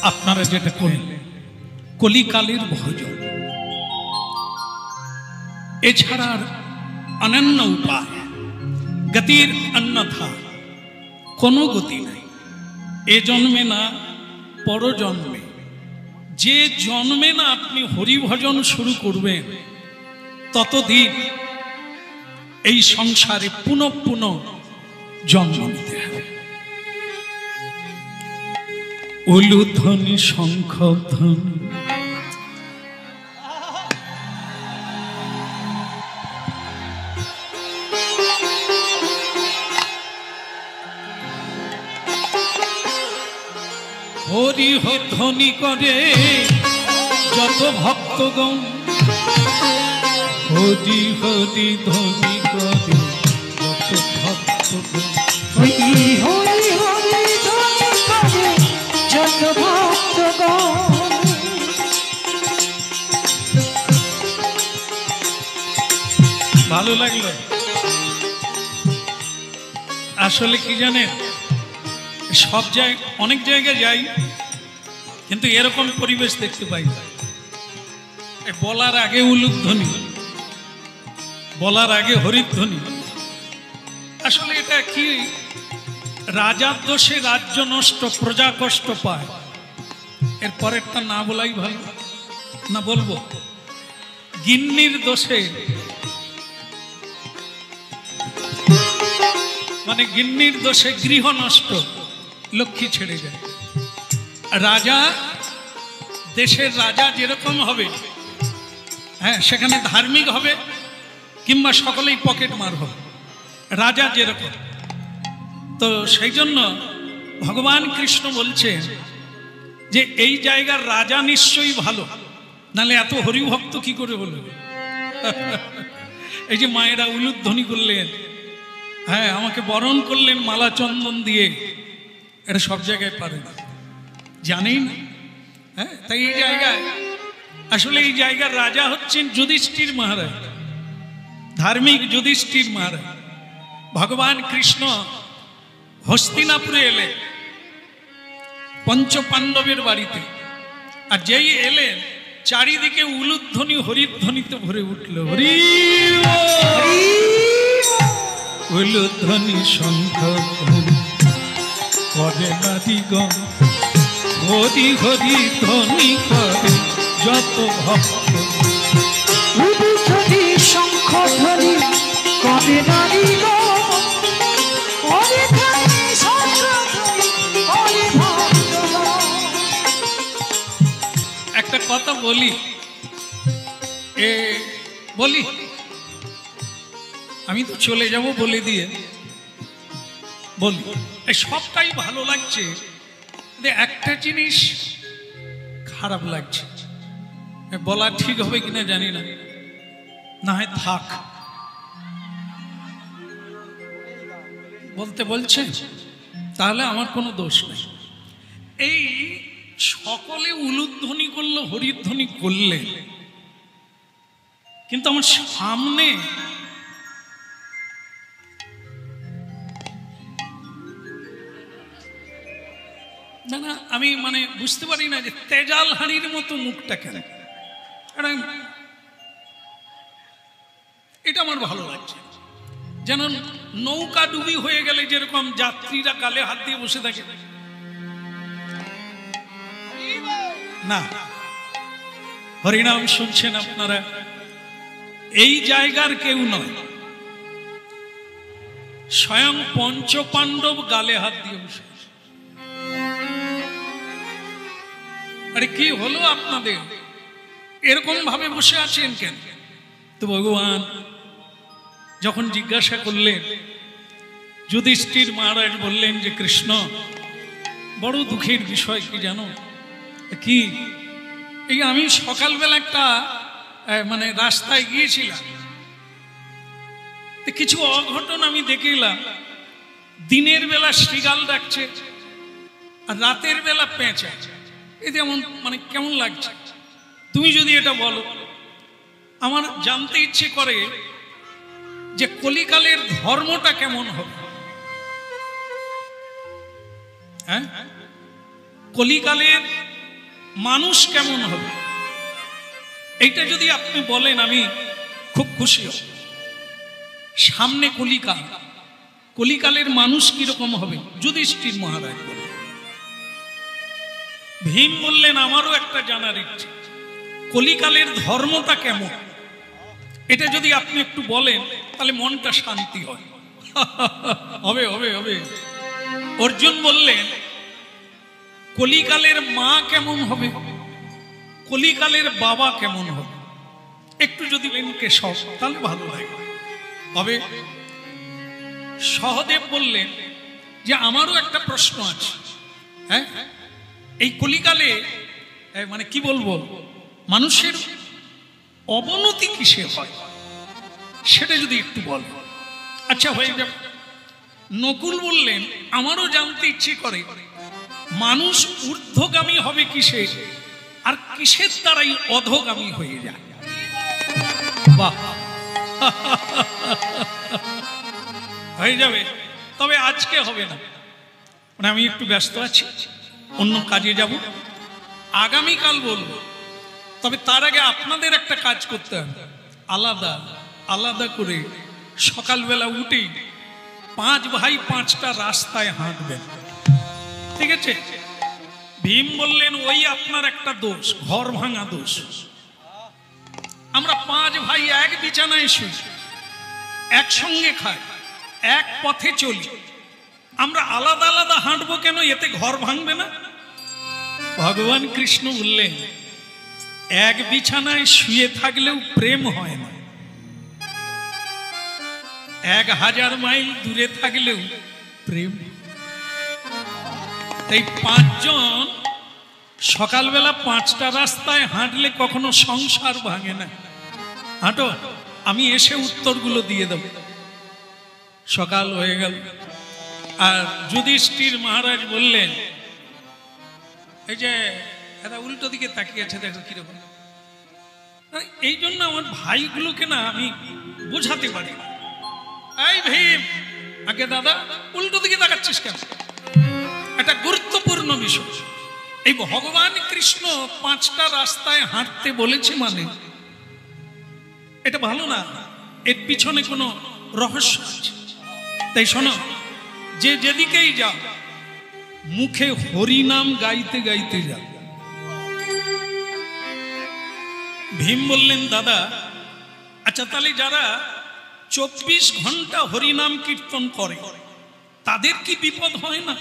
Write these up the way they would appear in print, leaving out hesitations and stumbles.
আপনারা যেটা করলেন কলিকালের ভজন, এছাড়া অনন্য উপায়, গতির অন্যথা কোনো গতি নাই। এ জন্মে না পরজন্মে, যে জন্মে না আপনি হরিভজন শুরু করবেন ততদিন এই সংসারে পুনঃ পুনঃ জন্ম নিতে হবে। উলুধ্বনি শঙ্খধ্বনি হরি ধ্বনি করে যত ভক্তগণ, হরি হরি ধ্বনি করে যত ভক্তগণ, হরি হরি হরি ধ্বনি করে যত ভক্তগণ। ভালো লাগলো। আসলে কি জানেন, সব জায়গায় অনেক জায়গায় যাই কিন্তু এরকম পরিবেশ দেখতে পাই না। বলার আগে উলুধ্বনি, বলার আগে হরিধ্বনি। আসলে এটা কি, রাজার দোষে রাজ্য নষ্ট, প্রজা কষ্ট পায়। এর পরেরটা না বলাই ভালো, না বলবো? গিন্নির দোষে, মানে গিন্নির দোষে গৃহ নষ্ট, লক্ষ্মী ছেড়ে যায়। রাজা, দেশের রাজা যেরকম হবে, হ্যাঁ, সেখানে ধার্মিক হবে কিংবা সকলেই পকেট মার হবে, রাজা যেরকম। তো সেই জন্য ভগবান কৃষ্ণ বলছেন যে এই জায়গার রাজা নিশ্চয়ই ভালো, নাহলে এত হরিভক্ত কি করে হলো। এই যে মায়েরা উলুধ্বনি করলেন, হ্যাঁ, আমাকে বরণ করলেন মালা চন্দন দিয়ে, এটা সব জায়গায় পারে না, জানেই না। হ্যাঁ, তাই এই জায়গায় আসলে এই জায়গার রাজা হচ্ছেন যুধিষ্ঠির মহারাজ, ধার্মিক যুধিষ্ঠির মহারাজ। ভগবান কৃষ্ণ হস্তিনাপুরে এলেন পঞ্চ পাণ্ডবের বাড়িতে, আর যেই এলেন চারিদিকে উলুধ্বনি হরিধ্বনিতে ভরে উঠল। হরি উলুধ্বনি শঙ্খধ্বনি করে নারীগণ, হরি হরি ধ্বনি করে যত ভক্ত। উলুধ্বনি শঙ্খধ্বনি করে নারীগণ, হরিধ্বনি শঙ্খধ্বনি করে ভক্তগণ। একটা কথা বলি, বলি, আমি তো চলে যাব বলে দিয়ে বলি, এই সবটাই ভালো লাগছে, একটা জিনিস খারাপ লাগছে, বলা ঠিক হবে কিনা জানি না, না হয় থাক, বলতে বলছেন তাহলে আমার কোনো দোষ নেই। এই সকলে উলুধ্বনি করলো, হরিধ্বনি করলে, কিন্তু আমার সামনে না না, আমি মানে বুঝতে পারি না যে তেজাল হাড়ির মতো মুখটা কেন, এটা আমার ভালো লাগছে। যেন নৌকা ডুবি হয়ে গেলে যেরকম যাত্রীরা গালে হাত দিয়ে বসে থাকে, না, হরিনাম শুনছেন আপনারা, এই জায়গার কেউ নয়, স্বয়ং পঞ্চ পাণ্ডব গালে হাত দিয়ে বসে। আরে কি হলো আপনাদের, এরকম ভাবে বসে আছেন কেন? তো ভগবান যখন জিজ্ঞাসা করলেন, যুধিষ্ঠির মহারাজ বললেন যে কৃষ্ণ, বড় দুঃখের বিষয় কি জানো? কি? এই আমি সকালবেলা একটা মানে রাস্তায় গিয়েছিলাম, কিছু অঘটন আমি দেখলাম। দিনের বেলা শ্রীগাল ডাকছে আর রাতের বেলা পেঁচা, এতে এমন মানে কেমন লাগছে? তুমি যদি এটা বলো, আমার জানতে ইচ্ছে করে যে কলিকালের ধর্মটা কেমন হবে। হ্যাঁ, কলিকালের মানুষ কেমন হবে, এইটা যদি আপনি বলেন আমি খুব খুশি হব। সামনে কলিকাল, কলিকালের মানুষ কিরকম হবে যুধিষ্ঠির মহারাজ বললেন। ভীম বললেন আমারও একটা জানার ইচ্ছে, কলিকালের ধর্মটা কেমন, এটা যদি আপনি একটু বলেন তাহলে মনটা শান্তি হয়। হবে হবে হবে। অর্জুন বললেন কলিকালের মা কেমন হবে, কলিকালের বাবা কেমন হবে, একটু যদি কেশব তাহলে ভালো লাগে হবে। সহদেব বললেন যে আমারও একটা প্রশ্ন আছে, হ্যাঁ এই কলিকালে মানে কি বলবো, মানুষের অবনতি কিসে হয় সেটা যদি একটু বল। আচ্ছা হয়ে যাবে। নকুল বললেন আমারও জানতে ইচ্ছে করে মানুষ ঊর্ধ্বগামী হবে কিসে, আর কিসের দ্বারাই অধোগামী হয়ে যায়। বাহ, হয়ে যাবে, তবে আজকে হবে না, মানে আমি একটু ব্যস্ত আছি, অন্য কাজে যাব, আগামীকাল বলবো। তবে তার আগে আপনাদের একটা কাজ করতে হবে, আলাদা আলাদা করে সকালবেলা উঠেই 5 ভাই 5টা রাস্তায় হাঁটবেন, ঠিক আছে? ভীম বললেন ওই আপনার একটা দোষ, ঘর ভাঙা দোষ। আমরা 5 ভাই এক বিছানায় শুই, একসঙ্গে খাই, এক পথে চলি, আমরা আলাদা আলাদা হাঁটবো কেন, এতে ঘর ভাঙবে না? ভগবান কৃষ্ণ বললেন এক বিছানায় শুয়ে থাকলেও প্রেম হয় না, 1000 মাইল দূরে থাকলেও প্রেম। তাই 5 জন সকালবেলা 5টা রাস্তায় হাঁটলে কখনো সংসার ভাঙে না। হাঁটো, আমি এসে উত্তরগুলো দিয়ে দেব। সকাল হয়ে গেল, আর যুধিষ্ঠির মহারাজ বললেন এই যে এরা উল্টো দিকে তাকিয়ে আছে, দেখো কিরকম। এই জন্য আমার ভাইগুলোকে না আমি বোঝাতে পারি, এই ভীম আগে দাদা উল্টো দিকে তাকাচ্ছিস কেন, একটা গুরুত্বপূর্ণ বিষয়। এই ভগবান কৃষ্ণ 5টা রাস্তায় হাঁটতে বলেছে মানে এটা ভালো না, এর পিছনে কোনো রহস্য আছে। তাই শোনো, যে যেদিকেই যাও মুখে হরিনাম গাইতে গাইতে যাও। ভীম বললেন দাদা আচ্ছা তাহলে যারা 24 ঘন্টা হরিনাম কীর্তন করে তাদের কি বিপদ হয় না?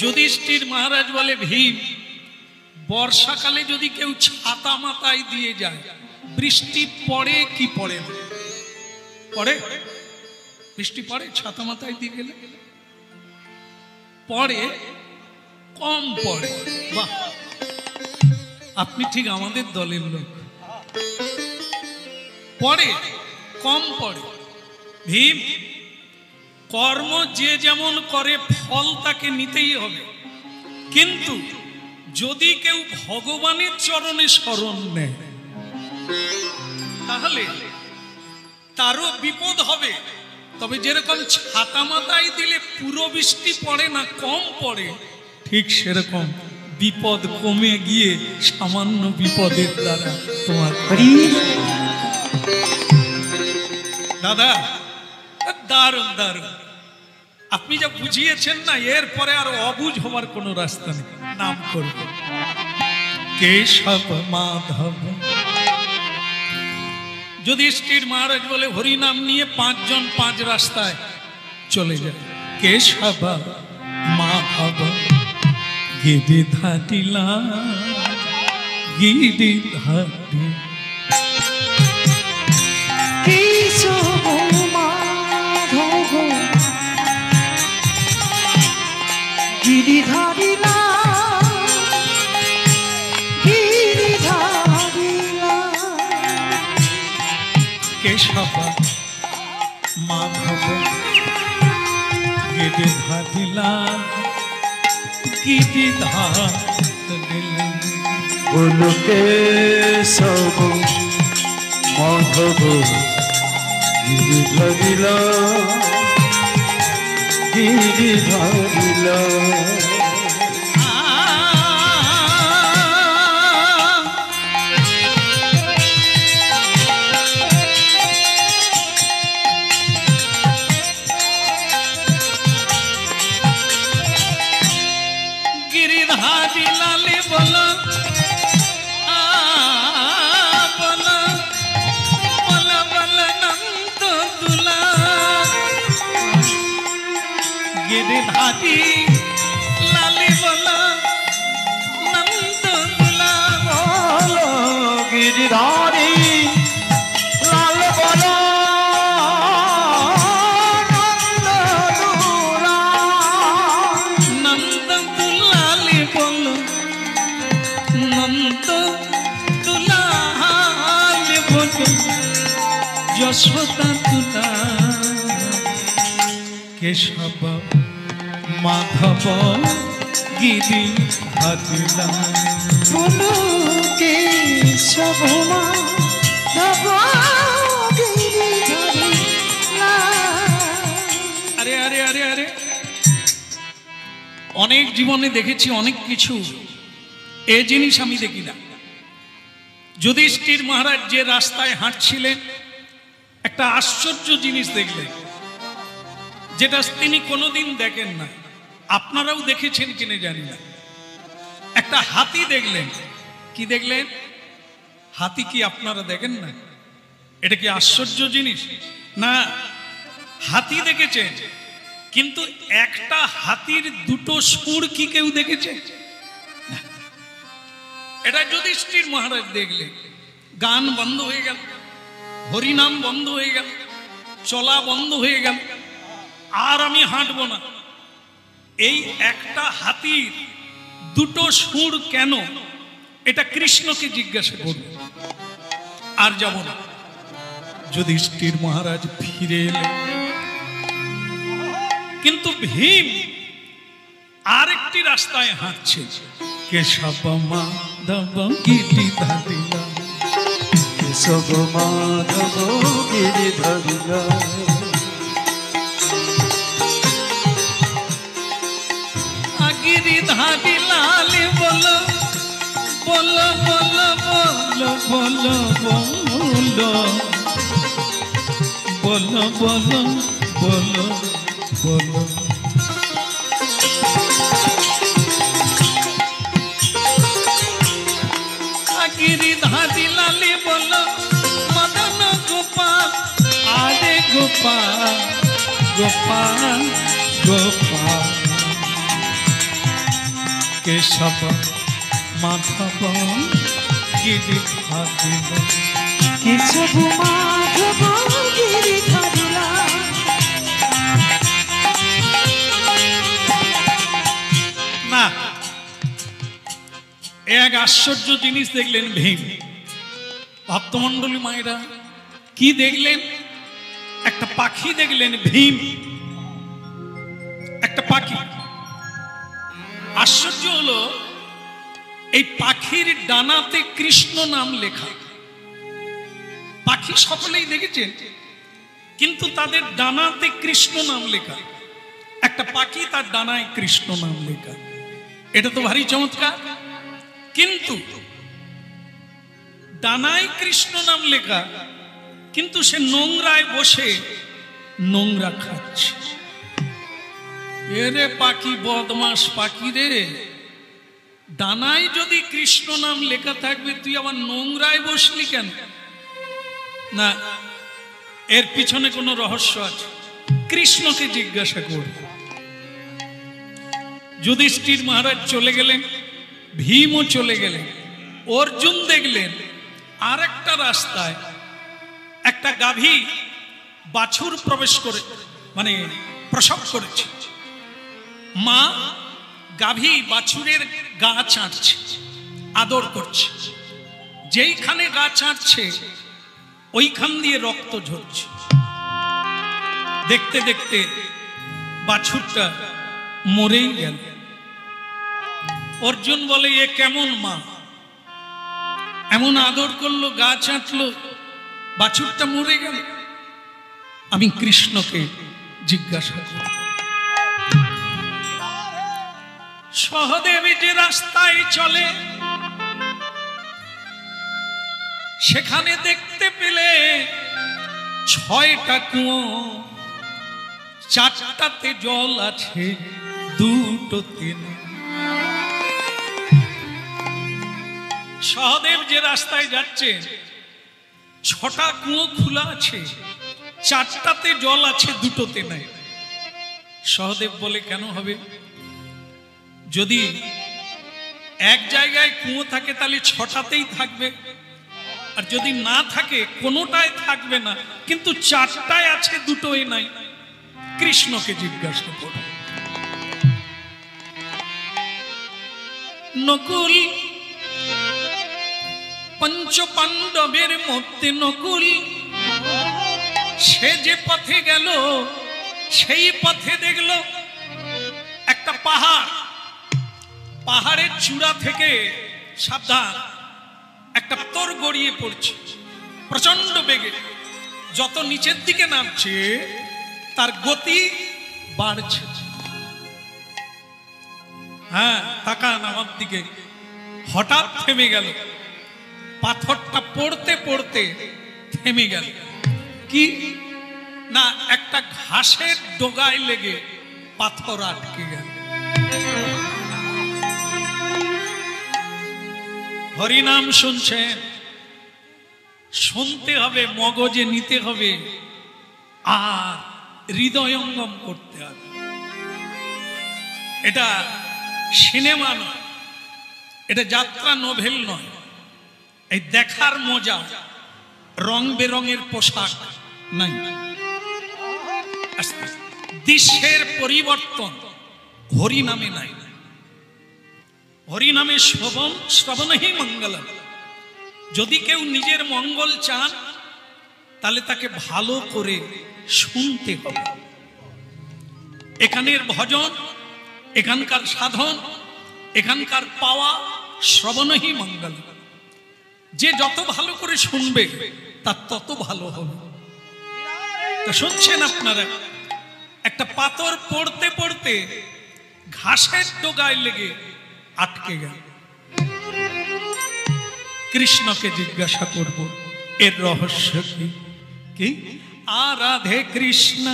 যুধিষ্ঠির মহারাজ বলে ভীম, বর্ষাকালে যদি কেউ ছাতা মাথায় দিয়ে যায় বৃষ্টি পড়ে কি পড়ে না? পড়ে, বৃষ্টি পড়ে ছাতা মাথায় দিয়ে গেলে? পড়ে, কম পড়ে। বাহ, আপনি ঠিক আমাদের দলের লোক। পড়ে, কম পড়ে। ভীম, কর্ম যে যেমন করে ফল তাকে নিতেই হবে, কিন্তু যদি কেউ ভগবানের চরণে শরণ নেয় তাহলে তারও বিপদ হবে। তবে যেরকম ছাতা মাথায় দিলে পুরো বৃষ্টি পড়ে না, কম পড়ে, ঠিক সেরকম বিপদ কমে গিয়ে সামান্য বিপদের দ্বারা তোমার। দাদা দারুণ দারুণ, আপনি যা বুঝিয়েছেন না, এরপরে আর অবুঝ হবার কোনো রাস্তা নেই। নাম করব কেশব মাধব। যুধিষ্ঠির মহারাজ বলে হরিনাম নিয়ে 5 জন 5 রাস্তায় চলে যায়। কেশব মাধব গিরিধাটিলা গিরিধাটি। কেশব মাধব গিরিধারিলা গিরিধারিলা। কেশব মাধব গিরিধাটিলা গিরিধাটিলা। বলো কেশব মাধব গিরিধারিলা গিরিধারিলা। গিরিধারী লালে বলো বলো বলো বলো নন্দ দুলা গিরিধারী লালে বলো নন্দ দুলা বলো গিরিধারী লাল বলো নন্দ দুলালে বলো নন্দ দুলালে বলো যশোদা দুলা কেশব মাধব গিরিধারী বলো কেশব মাধব গিরিধারী আরে আরে আরে আরে অনেক জীবনে দেখেছি অনেক কিছু, এ জিনিস আমি দেখি না। যুধিষ্ঠির মহারাজ যে রাস্তায় হাঁটছিলেন একটা আশ্চর্য জিনিস দেখলেন, যেটা তিনি কোনোদিন দেখেন না। আপনারাও দেখেছেন কিনা জানি না। একটা হাতি দেখলেন। কি দেখলেন? হাতি কি আপনারা দেখেন না? এটা কি আশ্চর্য জিনিস না? হাতি দেখেছেন, কিন্তু একটা হাতির দুটো সুর কি কেউ দেখেছে? না। এটা যুধিষ্ঠির মহারাজ দেখলেন। গান বন্ধ হয়ে গেল, হরিনাম বন্ধ হয়ে গেল, চলা বন্ধ হয়ে গেল, আর আমি হাঁটবো না। এই একটা হাতির দুটো সুর কেন, এটা কৃষ্ণকে জিজ্ঞাসা করব। আর যাব না। যুধিষ্ঠির মহারাজ ফিরে এলেন, কিন্তু ভীম আরেকটি রাস্তায় হাঁটছে। কেশব মাধব গিরিধারী কেশব মাধব গিরিধারী গিরিধারী লালে বলো বলো বলো বলো বলো বলো বলো বলো বলো বলো গিরিধারী লালে বলো মদন গোপাল আরে গোপাল গোপাল গোপাল কেশব মাধব গিরিধারী কেশব মাধব গিরিধারী না। এক আশ্চর্য জিনিস দেখলেন ভীম। ভক্তমণ্ডলী মায়েরা কি দেখলেন? একটা পাখি দেখলেন ভীম, একটা পাখি। আশ্চর্য হলো এই পাখির ডানাতে কৃষ্ণ নাম লেখা। পাখি সকলেই দেখেছেন, কিন্তু তাদের ডানাতে কৃষ্ণ নাম লেখা। একটা পাখি তার ডানায় কৃষ্ণ নাম লেখা, এটা তো ভারী চমৎকার। কিন্তু ডানায় কৃষ্ণ নাম লেখা, কিন্তু সে নোংরায় বসে নোংরা খাচ্ছে। এরে পাখি, বদমাস পাখি রে, ডানায় যদি কৃষ্ণ নাম লেখা থাকবে তুই আবার নোংরায় বসলি কেন? না, এর পিছনে কোনো রহস্য আছে। কৃষ্ণকে জিজ্ঞাসা করবে। যুধিষ্ঠির মহারাজ চলে গেলেন, ভীমও চলে গেলেন। অর্জুন দেখলেন আর একটা রাস্তায় একটা গাভী বাছুর প্রবেশ করে, মানে প্রসব করেছে। মা গাভী বাছুরের গা চাটছে, আদর করছে। যেইখানে গা চাটছে ওইখান দিয়ে রক্ত ঝরছে। দেখতে দেখতে বাছুরটা মরেই গেল। অর্জুন বলে, এ কেমন মা, এমন আদর করলো, গা চাটলো, বাছুরটা মরে গেল। আমি কৃষ্ণকে জিজ্ঞাসা করব। সহদেব যে রাস্তায় চলে সেখানে দেখতে পেলে 6টা কুয়ো, 4টাতে জল আছে, 2টোতে নেই। সহদেব যে রাস্তায় যাচ্ছে 6টা কুয়ো খোলা আছে, 4টাতে জল আছে, 2টোতে নাই। সহদেব বলে কেন হবে? যদি এক জায়গায় কুয়ো থাকে তাহলে 6টাতেই থাকবে, আর যদি না থাকে কোনোটায় থাকবে না, কিন্তু 4টায় আছে 2টোই নাই। কৃষ্ণকে জিজ্ঞাসা করো। নকুল পঞ্চ পাণ্ডবের মধ্যে নকুল সে যে পথে গেল সেই পথে দেখল একটা পাহাড়, পাহাড়ের চূড়া থেকে সাবধান একটা তোর গড়িয়ে পড়ছে প্রচন্ড বেগে। যত নিচের দিকে নামছে তার গতি বাড়ছে। হ্যাঁ, তাকান আমার দিকে। হঠাৎ থেমে গেল, পাথরটা পড়তে পড়তে থেমে গেল। কি না, একটা ঘাসের ডগায় লেগে পাথর আটকে গেল। হরিনাম শুনছেন, শুনতে হবে, মগজে নিতে হবে, আর হৃদয়ঙ্গম করতে হবে। এটা সিনেমা নয়, এটা যাত্রা নোভেল নয়। এই দেখার মজা, রং বেরঙের পোশাক নাই। দৃশ্যের পরিবর্তন হরিনামে নাই। হরিনামে শ্রবণেই মঙ্গলম। যদি কেউ নিজের মঙ্গল চান তাহলে তাকে ভালো করে শুনতে হবে। এখানের ভজন, এখানকার সাধন, এখানকার পাওয়া শ্রবণেই মঙ্গলম। যে যত ভালো করে শুনবে তার তত ভালো হবে। তো শুনছেন আপনারা, একটা পাথর পড়তে পড়তে ঘাসের ডগায় লেগে আটকে গেল। কৃষ্ণকে জিজ্ঞাসা করব এর রহস্য কি? কি রাধে কৃষ্ণ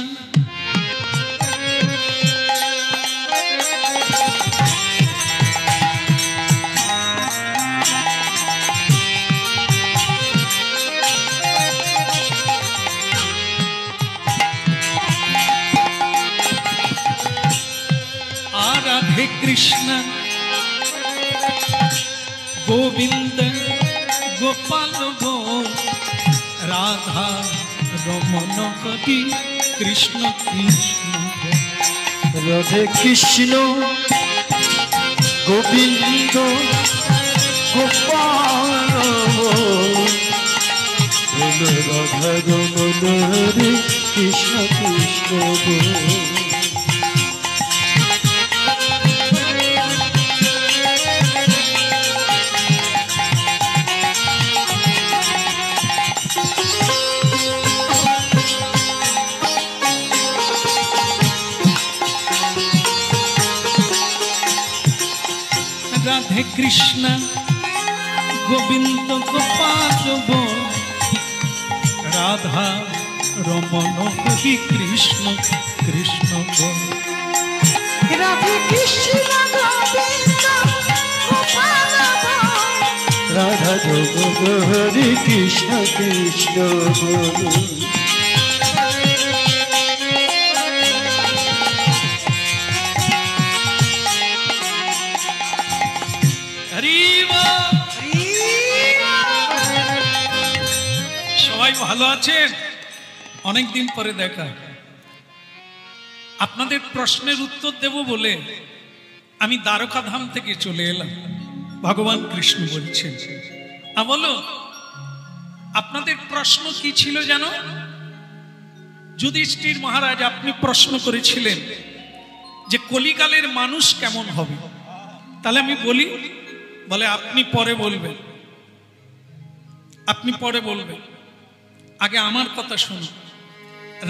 राधे कृष्ण गोविंद गोपाल गो राधा रमन कवि कृष्ण कृष्ण। राधे कृष्ण गोविंद गोपाल राधा रमन हरे कृष्ण कृष्ण। राधे कृष्ण गोविंद गोपाल गो राधा रमन कवि कृष्ण कृष्ण गो। राधे कृष्ण गोविंद गोपाल गो राधा गोविंद हरे कृष्ण कृष्ण गो। সবাই ভালো আছেন? অনেকদিন পরে দেখা। আপনাদের প্রশ্নের উত্তর দেব বলে আমি দ্বারকা ধাম থেকে চলে এলাম। ভগবান কৃষ্ণ বলছেন, বলো আপনাদের প্রশ্ন কি ছিল জানো? যুধিষ্ঠির মহারাজ, আপনি প্রশ্ন করেছিলেন যে কলিকালের মানুষ কেমন হবে। তাহলে আমি বলি, বলে আপনি পরে বলবেন, আপনি পরে বলবেন, আগে আমার কথা শুনুন।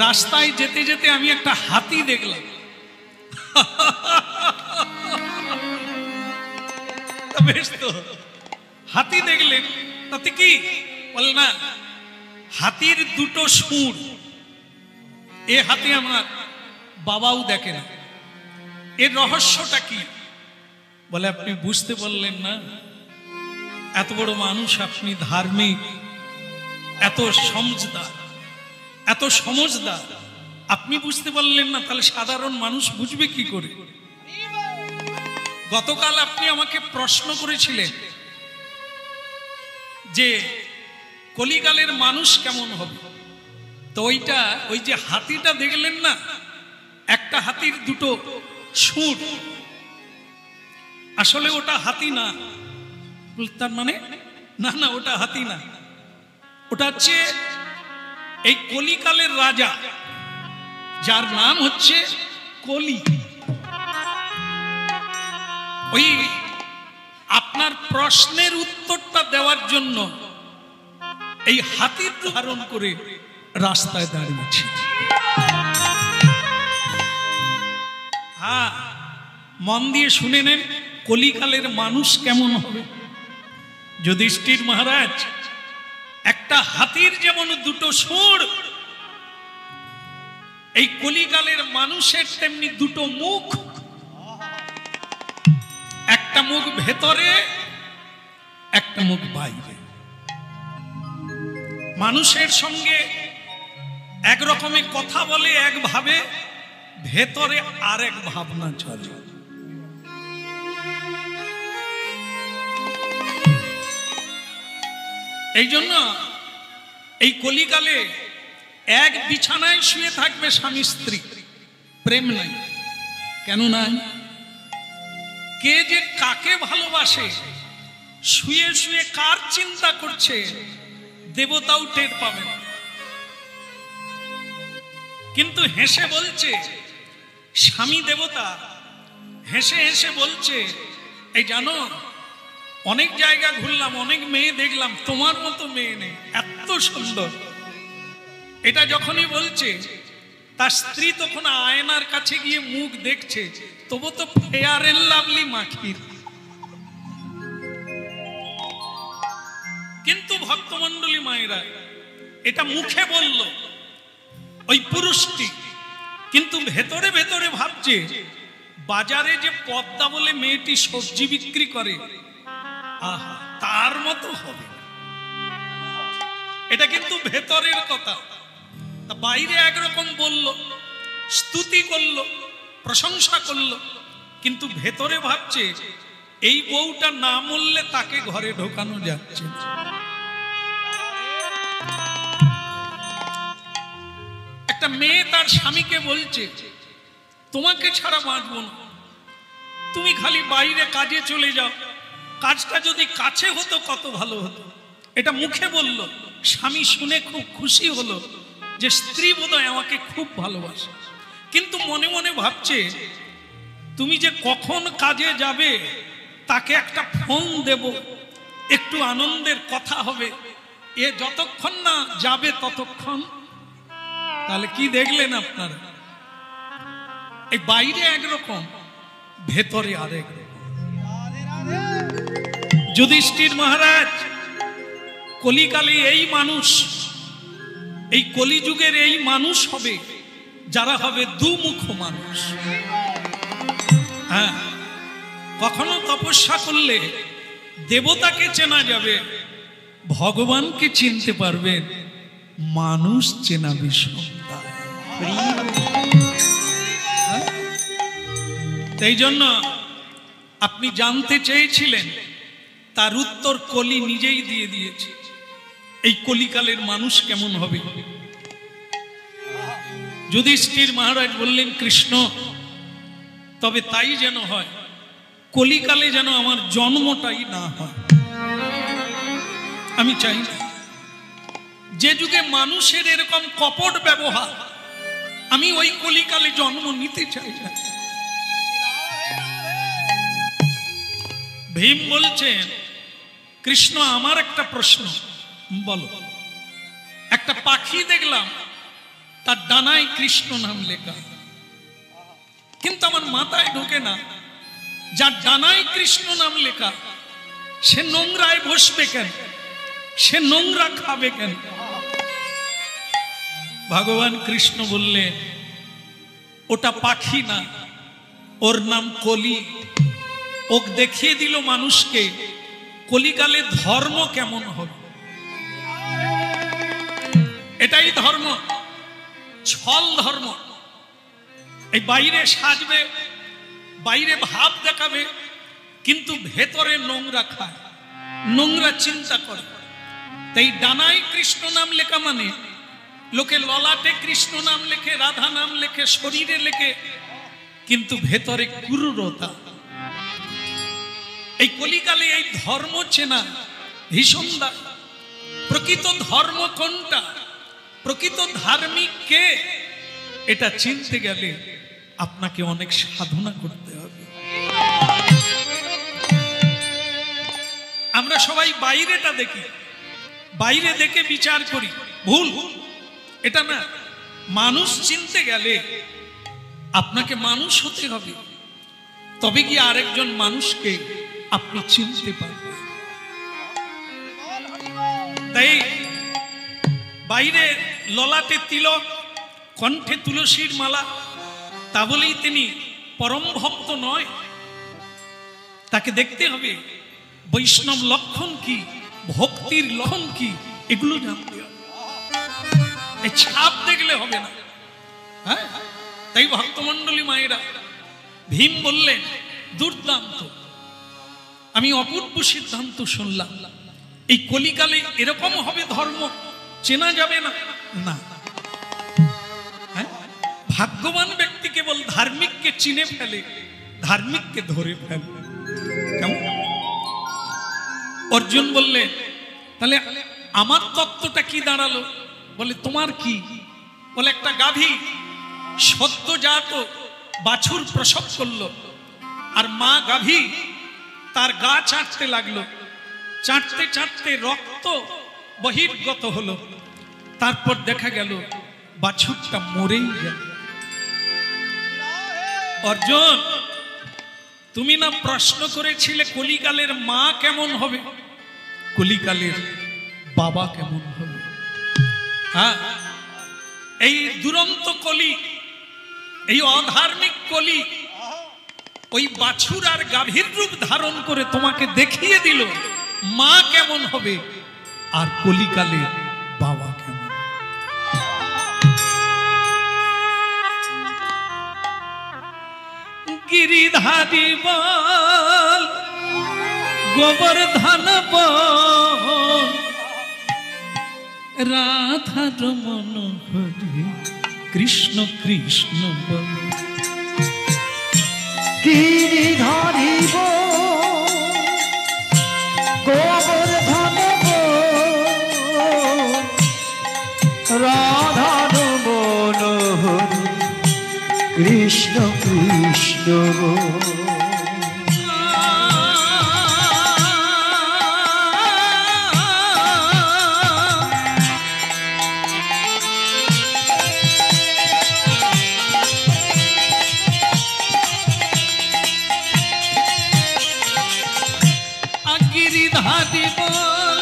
রাস্তায় যেতে যেতে আমি একটা হাতি দেখলাম। বেশ তো, হাতি দেখলেন, তাতে কি বল না, হাতির দুটো সুর। এ হাতি আমার বাবাও দেখে না। এর রহস্যটা কি? বলে আপনি বুঝতে বললেন না। এত বড় মানুষ আপনি, ধার্মিক, এত সমজদার, আপনি বুঝতে পারলেন না, তাহলে সাধারণ মানুষ বুঝবে কি করে? গতকাল আপনি আমাকে প্রশ্ন করেছিলেন যে কলিকালের মানুষ কেমন হবে। তো ওই যে হাতিটা দেখলেন না, একটা হাতির দুটো সুর, আসলে ওটা হাতি না। তার মানে না, ওটা হাতি না, ওটা হচ্ছে এই কলিকালের রাজা, যার নাম হচ্ছে কলি। ওই আপনার প্রশ্নের উত্তরটা দেওয়ার জন্য এই হাতির ধারণ করে রাস্তায় দাঁড়িয়েছি। হ্যাঁ, মন দিয়ে শুনে নেন, কলিকালের মানুষ কেমন হবে। যুধিষ্ঠির মহারাজ, একটা হাতির যেমন দুটো সুর, এই কলিকালের মানুষের তেমনি দুটো মুখ, একটা মুখ ভেতরে, একটা মুখ বাইরে। মানুষের সঙ্গে এক রকমের কথা বলে একভাবে, ভেতরে আরেক ভাবনা চলে। এই জন্য এই কলিকালে এক বিছানায় শুয়ে থাকবে স্বামী স্ত্রী, প্রেম নাই। কেন নাই? কে যে কাকে ভালোবাসে, শুয়ে শুয়ে কার চিন্তা করছে, দেবতাও টের পাবে না। কিন্তু হেসে বলছে, স্বামী দেবতা হেসে হেসে বলছে, এই জানো, অনেক জায়গা ঘুরলাম, অনেক মেয়ে দেখলাম, তোমার মতো মেয়ে নেই, এত সুন্দর। এটা যখনই বলছে, তার স্ত্রী তখন আয়নার কাছে গিয়ে মুখ দেখছে, তবু তো ফেয়ার এন্ড লাভলি মাখির। কিন্তু ভক্তমণ্ডলী মায়েরা, এটা মুখে বলল ওই পুরুষটি, কিন্তু ভেতরে ভেতরে ভাবছে, বাজারে যে পদ্মা বলে মেয়েটি সবজি বিক্রি করে, আহা, তার মতো হবে। এটা কিন্তু ভেতরের কথা। বাইরে একরকম বলল, স্তুতি করল, প্রশংসা করল, কিন্তু ভেতরে ভাবছে এই বউটা না মরলে তাকে ঘরে ঢোকানো যাচ্ছে। একটা মেয়ে তার স্বামীকে বলছে, তোমাকে ছাড়া বাঁচব না, তুমি খালি বাইরে কাজে চলে যাও, কাজটা যদি কাছে হতো কত ভালো হতো। এটা মুখে বলল, স্বামী শুনে খুব খুশি হলো যে স্ত্রী বোধহয় আমাকে খুব ভালোবাসে। কিন্তু মনে মনে ভাবছে, তুমি যে কখন কাজে যাবে তাকে একটা ফোন দেব, একটু আনন্দের কথা হবে, এ যতক্ষণ না যাবে ততক্ষণ। তাহলে কি দেখলেন আপনারা? এই বাইরে একরকম, ভেতরে আরেক রকম। যুধিষ্ঠির মহারাজ, কলিকালে এই মানুষ, এই কলিযুগের এই মানুষ হবে যারা হবে দুমুখ মানুষ। হ্যাঁ, কখনো তপস্যা করলে দেবতাকে চেনা যাবে, ভগবানকে চিনতে পারবেন, মানুষ চেনা বিষয়। এই জন্য আপনি জানতে চেয়েছিলেন, তার উত্তর কলি নিজেই দিয়ে দিয়েছে। এই কলিকালের মানুষ কেমন হবে? যুধিষ্ঠির মহারাজ বললেন, কৃষ্ণ, তবে তাই যেন হয়, কলিকালে যেন আমার জন্মটাই না হয়। আমি চাই না যে যুগে মানুষের এরকম কপট ব্যবহার, আমি ওই কলিকালে জন্ম নিতে চাই না। ভীম বলছেন, কৃষ্ণ, আমার একটা প্রশ্ন, বলো। একটা পাখি দেখলাম, তার ডানায় কৃষ্ণ নাম লেখা, কিন্তু আমার মাথায় ঢোকে না, যার ডানায় কৃষ্ণ নাম লেখা সে নোংরায় বসবে কেন, সে নোংরা খাবে কেন? ভগবান কৃষ্ণ বললেন, ওটা পাখি না, ওর নাম কলি। ওক দেখিয়ে দিল মানুষকে কলিকালে ধর্ম কেমন হবে। এটাই ধর্ম, ছল ধর্ম। এই বাইরে সাজবে, বাইরে ভাব দেখাবে, কিন্তু ভেতরে নোংরা খায়, নোংরা চিন্তা করে। তাই ডানায় কৃষ্ণ নাম লেখা মানে লোকে ললাটে কৃষ্ণ নাম লেখে, রাধা নাম লেখে, শরীরে লেখে, কিন্তু ভেতরে ক্রূরতা। এই কলিকালে এই ধর্ম চেনা ভীষণ দায়। প্রকৃত ধর্ম কোনটা, প্রকৃত ধার্মিক কে, এটা চিনতে গেলে আপনাকে অনেক সাধনা করতে হবে। আমরা সবাই বাইরেটা দেখি, বাইরে দেখে বিচার করি, ভুল এটা না। মানুষ চিনতে গেলে আপনাকে মানুষ হতে হবে, তবে কি আরেকজন মানুষকে আপনি চিনতে পারবেন। তাই বাইরে ললাটে তিলক, কণ্ঠে তুলসীর মালা, তা বলেই তিনি পরম ভক্ত নয়। তাকে দেখতে হবে বৈষ্ণব লক্ষণ কি, ভক্তির লক্ষণ কি, এগুলো জানতে হবে। এই ছাপ দেখলে হবে না। হ্যাঁ, তাই ভক্তমণ্ডলী মায়েরা ভীম বললেন দুর্দান্ত, আমি অপূর্ব সিদ্ধান্ত শুনলাম, এই কলিকালে এরকম হবে ধর্ম, চেনা যাবে না। না, হ্যাঁ, ভাগ্যবান ব্যক্তি কেবল ধার্মিককে চিনে ফেলে, ধার্মিককে ধরে ফেলে। কেমন? অর্জুন বললেন তাহলে আমার তত্ত্বটা কি দাঁড়ালো? বলে তোমার কি? বলে একটা গাভী সদ্যজাত বাছুর প্রসব করলো, আর মা গাভী তার গা চাটতে লাগলো, চাটতে চাটতে রক্ত বহির্গত হলো, তারপর দেখা গেল বাছুরটা মরেই গেল। অর্জুন, তুমি না প্রশ্ন করেছিলে কলিকালের মা কেমন হবে, কলিকালের বাবা কেমন হবে? হ্যাঁ, এই দুরন্ত কলি, এই অধার্মিক কলি ওই বাছুর আর গাভীর রূপ ধারণ করে তোমাকে দেখিয়ে দিল মা কেমন হবে আর কলিকালের বাবা কেমন। গিরিধারী বল, গোবর্ধন বল, রাধার মনোহরি কৃষ্ণ কৃষ্ণ বল। গিরিধারী বল, গোবর্ধন বল, রাধার মনোহরি কৃষ্ণ কৃষ্ণ বল। গিরিধারী বল,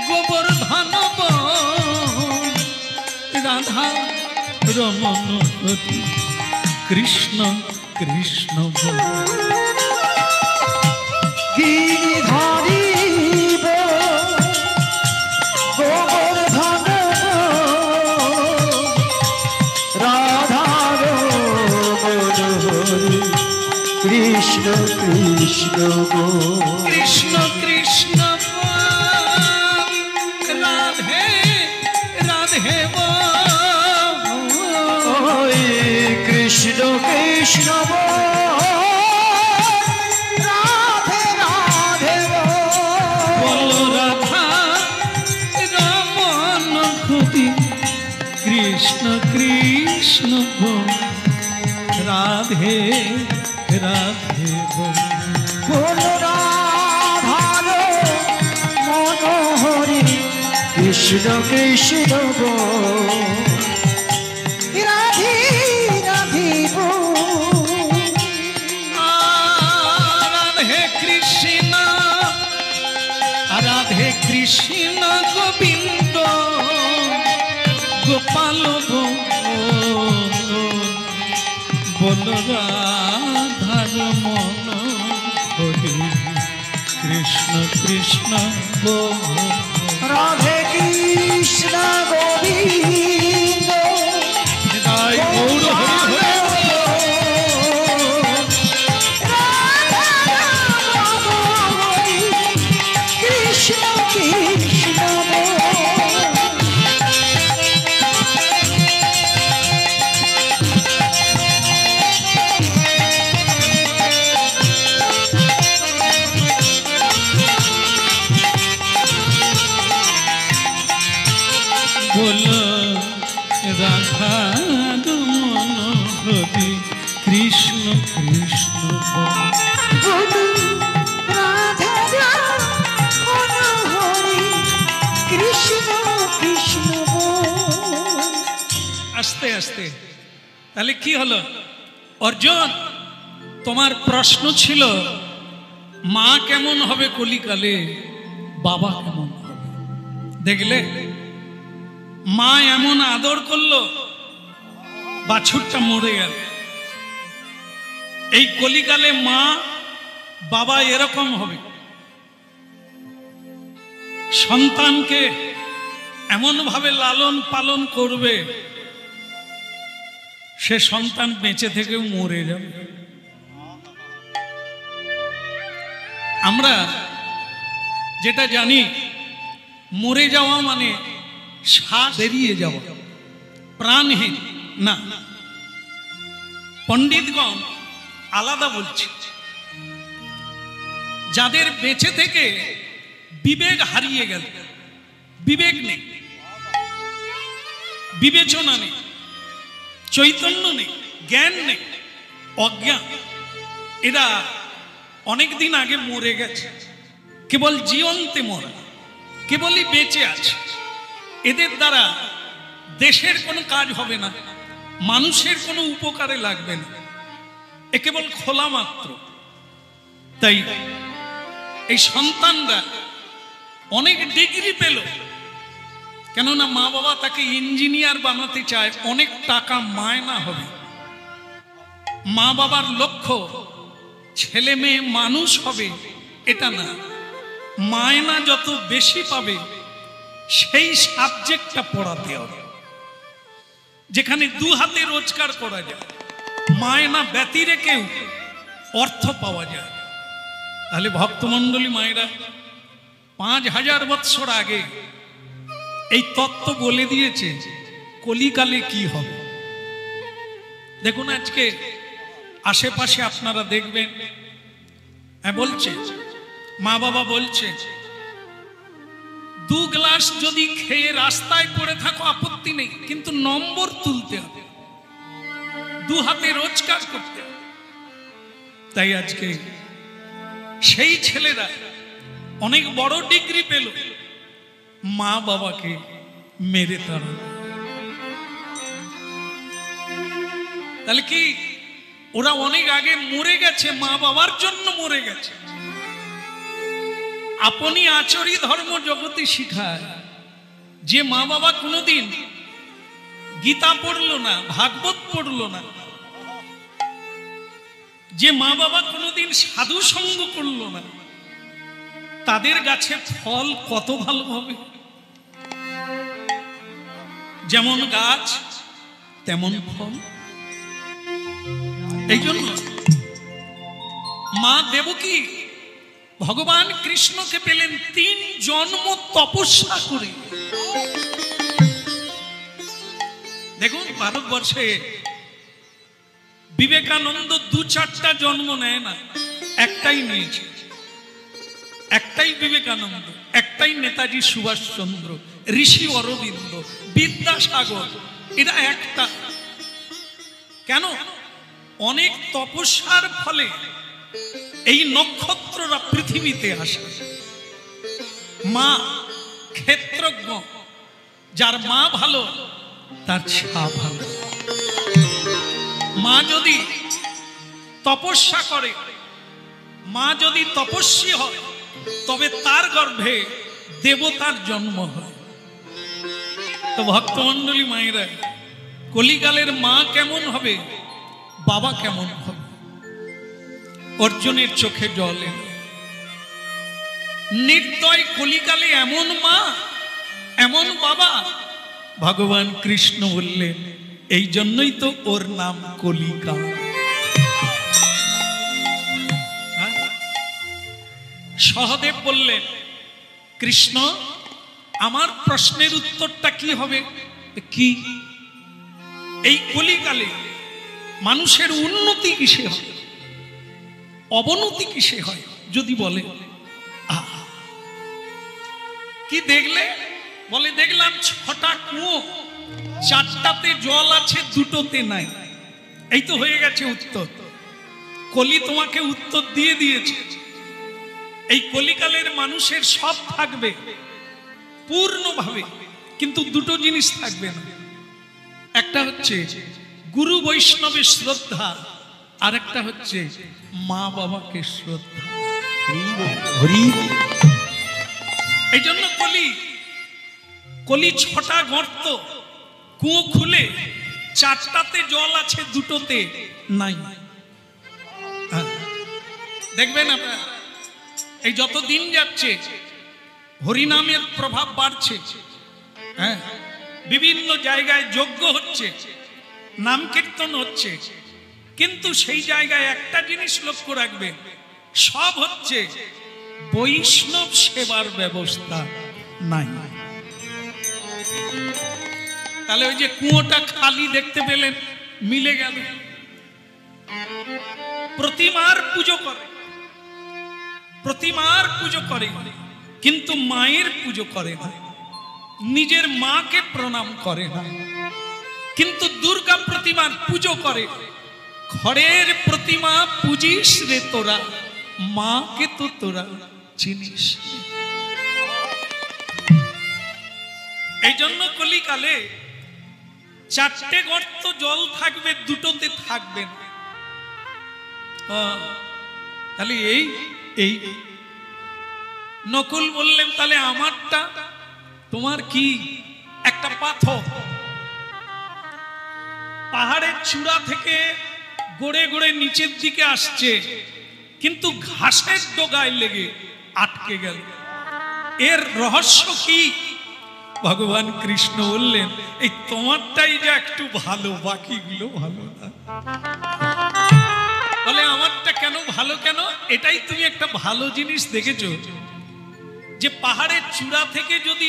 গোবর্ধন বল, রাধা রমন হরি কৃষ্ণ কৃষ্ণ বল। গিরিধারী বল, গোবর্ধন বল, রাধার মনোহরি কৃষ্ণ কৃষ্ণ বল। কৃষ্ণ কৃষ্ণ বল, রাধে রাধে বল, কৃষ্ণ কৃষ্ণ বল, রাধে রাধে বল, রাধা রমন হরি কৃষ্ণ কৃষ্ণ বল, রাধে রাধে বল। বল, রাধার মনোহরি কৃষ্ণ কৃষ্ণ বল, রাধে রাধে বল। রাধে কৃষ্ণ, রাধে কৃষ্ণ গোবিন্দ গোপাল বল, রাধার মন হরি কৃষ্ণ কৃষ্ণ বল। রাধে কৃষ্ণ গোবিন্দ তাই গৌর হরি হরি কৃষ্ণ কৃষ্ণ বলো রাধা রমন হরি কৃষ্ণ কৃষ্ণ বল। রাধা হরি কৃষ্ণ কৃষ্ণ আস্তে আস্তে। তাহলে কি হলো অর্জুন, তোমার প্রশ্ন ছিল মা কেমন হবে কলিকালে, বাবা কেমন হবে। দেখলে মা এমন আদর করলো, বাছুরটা মরে গেল। এই কলিকালে মা বাবা এরকম হবে, সন্তানকে এমন ভাবে লালন পালন করবে, সে সন্তান বেঁচে থেকেও মরে যাবে। আমরা যেটা জানি মরে যাওয়া মানে শ্বাস বেরিয়ে যাওয়া, প্রাণহীন না। পণ্ডিতগণ আলাদা বলছে, যাদের বেঁচে থেকে বিবেক হারিয়ে গেল, বিবেক নেই, বিবেচনা নেই, চৈতন্য নেই, জ্ঞান নেই, অজ্ঞান, এরা অনেকদিন আগে মরে গেছে। কেবল জীবন্তে মরা, কেবলই বেঁচে আছে। এদের দ্বারা দেশের কোনো কাজ হবে না, মানুষের কোনো উপকারে লাগবে না, এ কেবল খোলা মাত্র। তাই এই সন্তানরা অনেক ডিগ্রি পেল, কেননা মা বাবা তাকে ইঞ্জিনিয়ার বানাতে চায়, অনেক টাকা মায়না হবে। মা বাবার লক্ষ্য ছেলে মেয়ে মানুষ হবে এটা না, মায়না যত বেশি পাবে সেই সাবজেক্টটা পড়াতে হবে, যেখানে দু হাতে রোজগার করা যায়, মায়না ব্যতি রেখেও অর্থ পাওয়া যায়। তাহলে ভক্তমণ্ডলী মায়েরা 5000 বৎসর আগে এই তত্ত্ব বলে দিয়েছে কলিকালে কি হবে। দেখুন আজকে আশেপাশে আপনারা দেখবেন, বলছে মা বাবা বলছে 2 গ্লাস যদি খেয়ে রাস্তায় পড়ে থাকো আপত্তি নেই, কিন্তু নম্বর তুলতে হবে, 2 হাতে রোজগার করতে হবে। তাই আজকে সেই ছেলেরা অনেক বড় ডিগ্রি পেল, মা বাবাকে মেরে তারা। তাহলে কি ওরা অনেক আগে মরে গেছে, মা বাবার জন্য মরে গেছে। আপনি আচরি ধর্ম জগতে শিখায়, যে মা বাবা কোনোদিন গীতা পড়লো না, ভাগবত পড়লো না, যে মা বাবা কোনোদিন সাধু সঙ্গ করলো না, তাদের গাছে ফল কত ভালো হবে। যেমন গাছ তেমন ফল। এই জন্য মা দেবকী ভগবান কৃষ্ণকে পেলেন 3 জন্ম তপস্যা করে। দেখুন ভারতবর্ষে বিবেকানন্দ 2-4টা জন্ম নেয় না, একটাই নিয়েছে, একটাই বিবেকানন্দ, একটাই নেতাজি সুভাষচন্দ্র, ঋষি অরবিন্দ, বিদ্যাসাগর, এরা একটা। কেন? অনেক তপস্যার ফলে এই নক্ষত্ররা পৃথিবীতে আসে। মা ক্ষেত্রজ্ঞ, যার মা ভালো তার ছা ভালো। মা যদি তপস্যা করে, মা যদি তপস্বী হয়, তবে তার গর্ভে দেবতার জন্ম হয়। তো ভক্তমণ্ডলী মায়েরা, কলিকালের মা কেমন হবে, বাবা কেমন হবে? অর্জুনের চোখে জল এলো। নির্দয় কলিকালে এমন মা, এমন বাবা। ভগবান কৃষ্ণ বললেন, এই জন্যই তো ওর নাম কলিকা। সহদেব বললেন, কৃষ্ণ আমার প্রশ্নের উত্তরটা কি হবে? কি? এই কলিকালে মানুষের উন্নতি কিসে হয়, অবনতি কিসে হয় যদি বলে? কি দেখলে? বলে, দেখলাম 6টা কুয়ো, 4টাতে জল আছে, 2টোতে নাই। এই তো হয়ে গেছে উত্তর। কলি তোমাকে উত্তর দিয়ে দিয়েছে। এই কলিকালের মানুষের সব থাকবে পূর্ণভাবে, কিন্তু 2টো জিনিস থাকবে না। একটা হচ্ছে গুরু বৈষ্ণবের শ্রদ্ধা, আর একটা হচ্ছে মা বাবাকে শ্রদ্ধা। এই জন্য কলি 6টা গর্ত, কুয়ো খুলে 4টাতে জল আছে, 2টোতে নাই। দেখবেন আপনারা, এই যত দিন যাচ্ছে হরিনামের প্রভাব বাড়ছে। হ্যাঁ, বিভিন্ন জায়গায় যজ্ঞ হচ্ছে, নাম কীর্তন হচ্ছে, কিন্তু সেই জায়গায় একটা জিনিস লক্ষ্য রাখবে, সব হচ্ছে বৈষ্ণব সেবার ব্যবস্থা নাই। তাহলে ওই যে কুয়োটা খালি দেখতে পেলেন, মিলে গেল। প্রতিমার পুজো করে, প্রতিমার পুজো করে, কিন্তু মায়ের পুজো করে না, নিজের মাকে প্রণাম করে না। কিন্তু দুর্গা প্রতিমার পুজো করে। ঘরের প্রতিমা পুজিস রে তোরা, মাকে তো তোরা চিনিস। এই জন্য কলিকালে 4টে গর্ত জল থাকবে, 2টোতে থাকবে না। তাহলে এই নকুল বললেন, তাহলে আমারটা তোমার কি? একটা পাথর পাহাড়ের চূড়া থেকে গড়ে গড়ে নিচের দিকে আসছে, কিন্তু ঘাসের ডগায় লেগে আটকে গেল। এর রহস্য কি? ভগবান কৃষ্ণ বললেন, এই তোমারটাই যে একটু ভালো, বাকিগুলো ভালো না। বলে, আমারটা কেন ভালো? কেন? এটাই তুমি একটা ভালো জিনিস দেখেছো, যে পাহাড়ের চূড়া থেকে যদি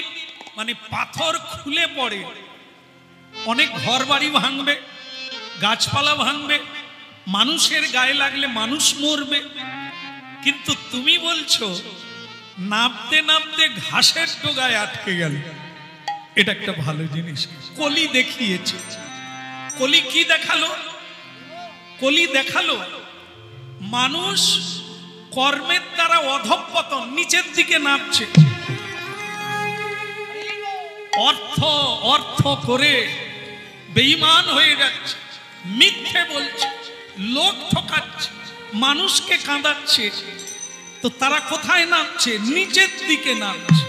মানে পাথর খুলে পড়ে, অনেক ঘর বাড়ি ভাঙবে, গাছপালা ভাঙবে, মানুষের গায়ে লাগলে মানুষ মরবে। কিন্তু তুমি বলছো নামতে নামতে ঘাসের ডগায় আটকে গেল, এটা একটা ভালো জিনিস। কলি দেখিয়েছে। কলি কি দেখালো? কলি দেখালো মানুষ কর্মের দ্বারা অধঃপতন, নিচের দিকে নামছে। অর্থ করে বেঈমান হয়ে যাচ্ছে, মিথ্যে বলছে, লোক ঠকাচ্ছে, মানুষকে কাঁদাচ্ছে। তো তারা কোথায় নামছে? নিচের দিকে নামছে।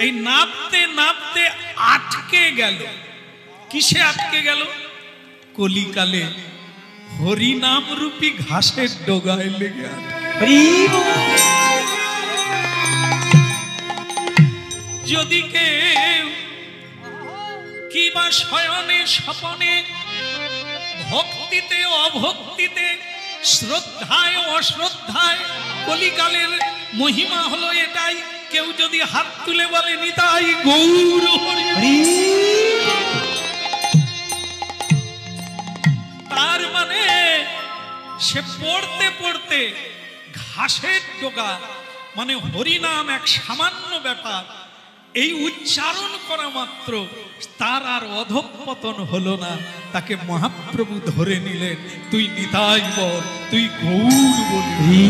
এই নামতে নামতে আটকে গেল। কিসে আটকে গেল? কলিকালে হরিনাম রূপী ঘাসের ডগায় লেগে যদি কেউ কিবা শয়নে স্বপনে, ভক্তিতে অভক্তিতে, শ্রদ্ধায় অশ্রদ্ধায়, কলিকালের মহিমা হলো এটাই। কেউ যদি হাত তুলে বলে নিতাই গৌর হরি, তার মানে সে পড়তে পড়তে ঘাসের ডগা, মানে হরিনাম এক সামান্য ব্যাপার, এই উচ্চারণ করা মাত্র তার আর অধঃপতন হলো না। তাকে মহাপ্রভু ধরে নিলেন, তুই নিতাই বল, তুই গৌর বলি।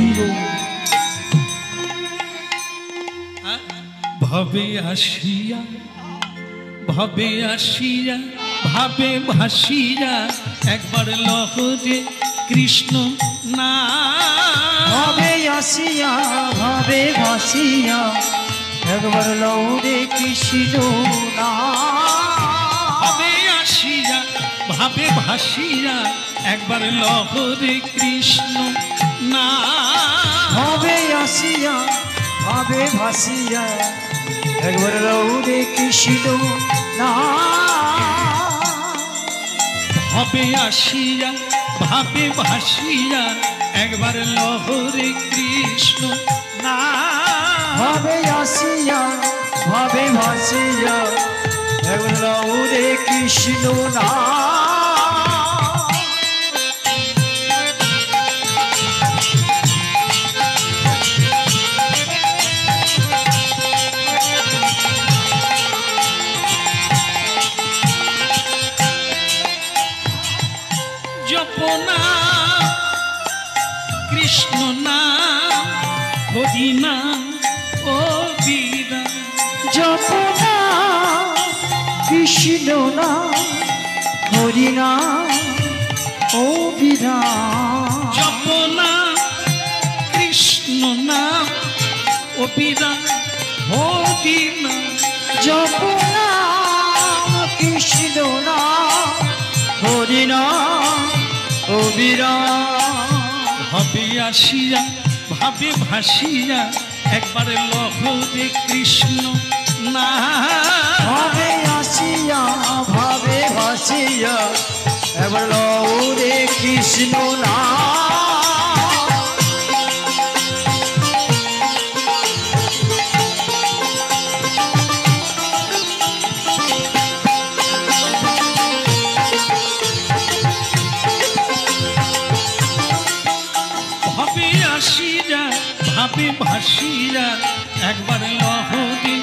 ভাবে আসিয়া, ভাবে আসিয়া, ভাবে ভাসিয়া, একবার লহরে কৃষ্ণ না। ভাবে আসিয়া, ভাবে ভাসিয়া, একবার লহরে কৃষ্ণ না। ভাবে আসিয়া, ভাবে ভাসিয়া, একবার লহরে কৃষ্ণ না। ভাবে আসিয়া, ভাবে ভাসিয়া একবার লৌরে কৃষ্ণ না ভাবে আসিয়া ভাবে ভাসিয়া একবার লহরে কৃষ্ণ না ভাবে আসিয়া ভাবে ভাসিয়া একবার লৌরে কৃষ্ণ না জপনা কৃষ্ণ নাম হরি নাম ও বীরা জপনা কৃষ্ণ না হরি না ও বিরা জপনা কৃষ্ণ নাম ও বীরা হরি নাম জপনা কৃষ্ণ না হরি না ও বিরা ভাবে আসিয়া ভাবে ভাসিয়া একবার লহরে কৃষ্ণ না ভাবে আসিয়া ভাবে ভাসিয়া এবার লৌরে কৃষ্ণ না ভাবে আসিয়া ভাবে ভাসিয়া একবার লহরে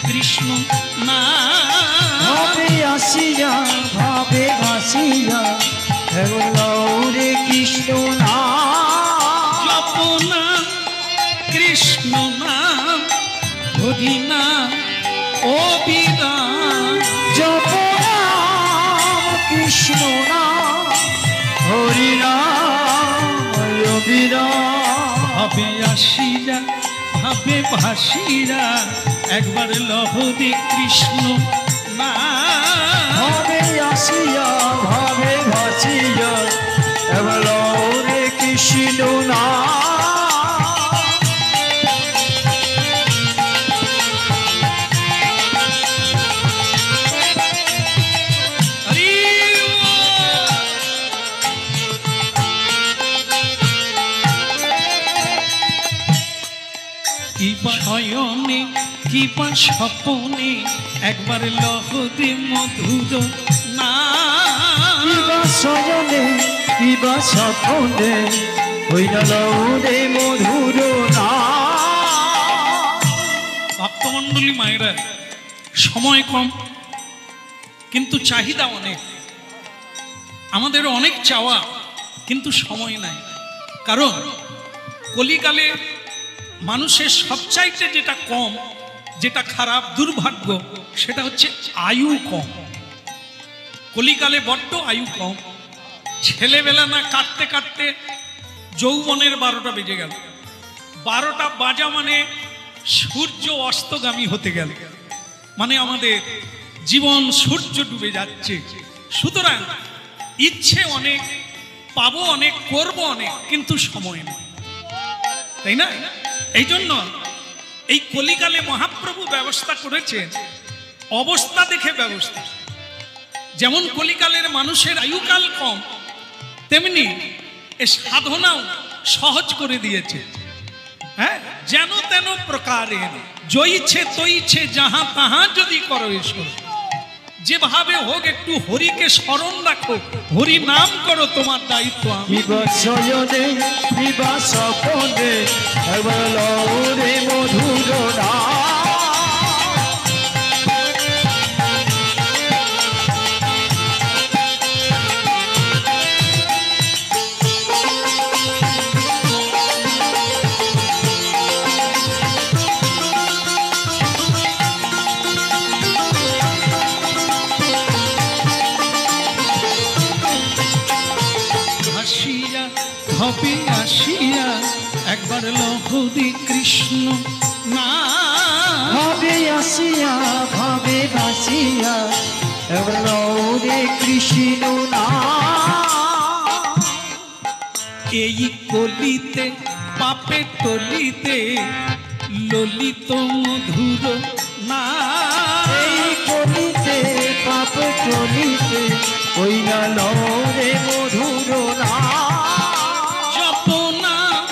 কৃষ্ণ না ভাবে আসিয়া ভাবে ভাসিয়া এবার লৌরে কৃষ্ণ না জপনা কৃষ্ণ নাম হরি নাম ও বীরা জপনা কৃষ্ণ না হরি না ও বিরা ভাবে আসিয়া ভাবে ভাসিয়া একবার লহরে কৃষ্ণ না ভাবে আসিয়া ভাবে ভাসিয়া এবার লৌরে কৃষ্ণ না হরি কিবা শয়নে কিবা স্বপনে একবার লহরে মধুর না কিবা সজনে কিবা সপনে হইল লৌরে মধুর না ভক্তমণ্ডলী মায়েরা সময় কম কিন্তু চাহিদা অনেক আমাদের অনেক চাওয়া কিন্তু সময় নাই কারণ কলিকালে মানুষের সবচাইতে যেটা কম যেটা খারাপ দুর্ভাগ্য সেটা হচ্ছে আয়ু কম কলিকালে বড্ড আয়ু কম ছেলেবেলা না কাটতে কাটতে যৌবনের 12টা বেজে গেল 12টা বাজা মানে সূর্য অস্তগামী হতে গেল মানে আমাদের জীবন সূর্য ডুবে যাচ্ছে সুতরাং ইচ্ছে অনেক পাবো অনেক করব অনেক কিন্তু সময় নেই তাই না এই জন্য এই কলিকালে মহাপ্রভু ব্যবস্থা করেছেন অবস্থা দেখে ব্যবস্থা যেমন কলিকালের মানুষের আয়ুকাল কম তেমনি এ সাধনাও সহজ করে দিয়েছে হ্যাঁ যেন তেন প্রকারের জইছে তইছে যাহা তাহা যদি করো এসো যেভাবে হোক একটু হরিকে স্মরণ রাখো হরি নাম করো তোমার দায়িত্ব কিবা সজনে কিবা সপনে এবার লৌরে মধুর না ভাসিয়া ভাবে আসিয়া একবার লহরি কৃষ্ণ না ভাবে আসিয়া ভাবে ভাসিয়া এবার লৌরে কৃষ্ণ না এই কলিতে পাপে টলিতে ললিত মধুর না এই কলিতে পাপ চলিতে ওই না লরে মধুর নাম জপ নাম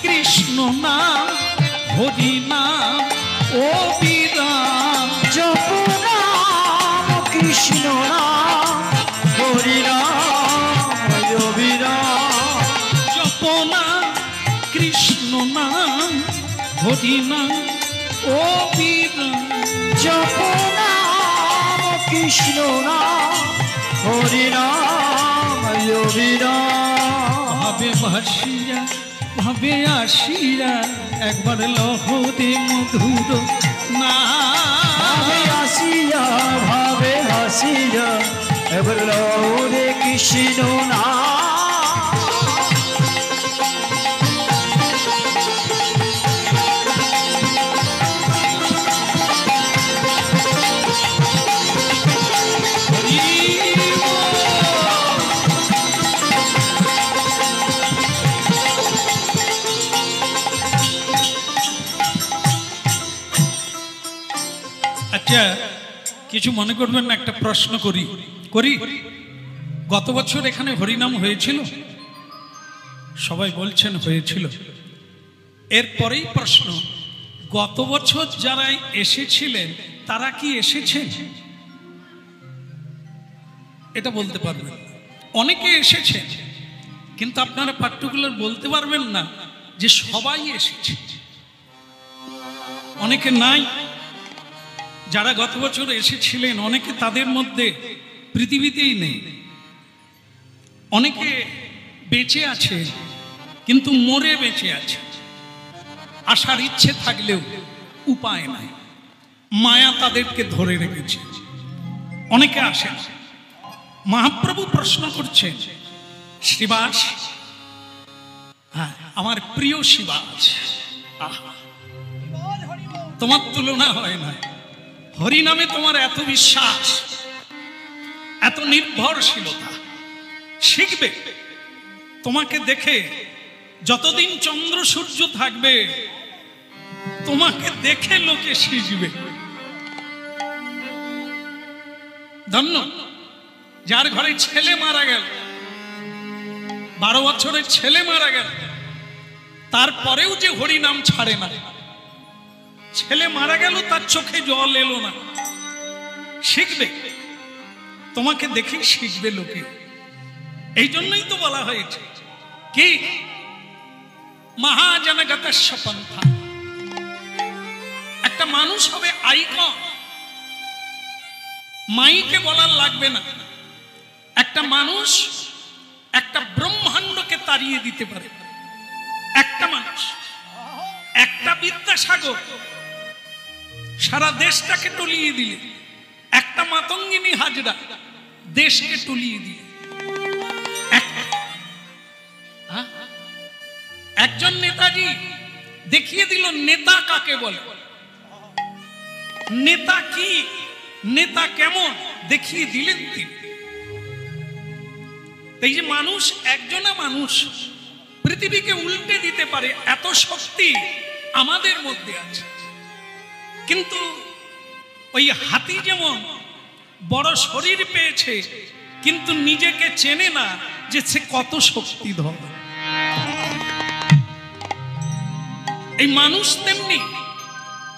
কৃষ্ণ নাম হরি নাম অবিরাম জপ নাম কৃষ্ণ নাম হরি নাম অবিরাম জপ নাম কৃষ্ণ নাম হরি নাম অবিরাম জপ নাম কৃষ্ণ নাম হরি নাম অবিরাম ভাবে ভাসিয়া ভাবে আসিয়া একবার লহরে মধুর না ভাবে আসিয়া ভাবে হাসিয়া এবার লরে কৃষ্ণ নাম আচ্ছা কিছু মনে করবেন না, একটা প্রশ্ন করি করি গত বছর এখানে হরিনাম হয়েছিল? সবাই বলছেন হয়েছিল। এরপরেই প্রশ্ন, গত বছর যারা এসেছিলেন তারা কি এসেছেন? এটা বলতে পারবেন। অনেকে এসেছেন, কিন্তু আপনারা পার্টিকুলার বলতে পারবেন না যে সবাই এসেছে। অনেকে নাই, যারা গত বছর এসেছিলেন অনেকে তাদের মধ্যে পৃথিবীতেই নেই। অনেকে বেঁচে আছে কিন্তু মরে বেঁচে আছে। আসার ইচ্ছে থাকলেও উপায় নাই, মায়া তাদেরকে ধরে রেখেছে। অনেকে আসেন। মহাপ্রভু প্রশ্ন করছেন, শ্রীবাস, হ্যাঁ আমার প্রিয় শিবাস, আহা তোমার তুলনা হয় না। হরি নামে তোমার এত বিশ্বাস, এত নির্ভরশীলতা, শিখবে। তোমাকে দেখে যতদিন চন্দ্র সূর্য থাকবে তোমাকে দেখে লোকে শিখবে। ধন্য যার ঘরে ছেলে মারা গেল, 12 বছরের ছেলে মারা গেল, তারপরেও যে হরি নাম ছাড়ে না। ছেলে মারা গেল, তার চোখে জল এলো না, শিখবে। তোমাকে দেখেই শিখবে লোকে। এই জন্যই তো বলা হয়েছে কি মহাজনগতস্য পন্থা। একটা মানুষ হবে আইকন, মাইকে বলার লাগবে না। একটা মানুষ একটা ব্রহ্মাণ্ডকে তাড়িয়ে দিতে পারে। একটা মানুষ, একটা বিদ্যাসাগর সারা দেশটাকে টলিয়ে দিলে, একটা মাতঙ্গিনী হাজরা দেশকে টলিয়ে দিলে, একজন নেতাজি দেখিয়ে দিল নেতা কাকে বলে, নেতা কি, নেতা কেমন দেখিয়ে দিলেন তিনি। এই যে মানুষ, একজনা মানুষ পৃথিবীকে উল্টে দিতে পারে, এত শক্তি আমাদের মধ্যে আছে। কিন্তু ওই হাতি যেমন বড় শরীর পেয়েছে কিন্তু নিজেকে চেনে না যে সে কত শক্তিধর। এই মানুষ তেমনি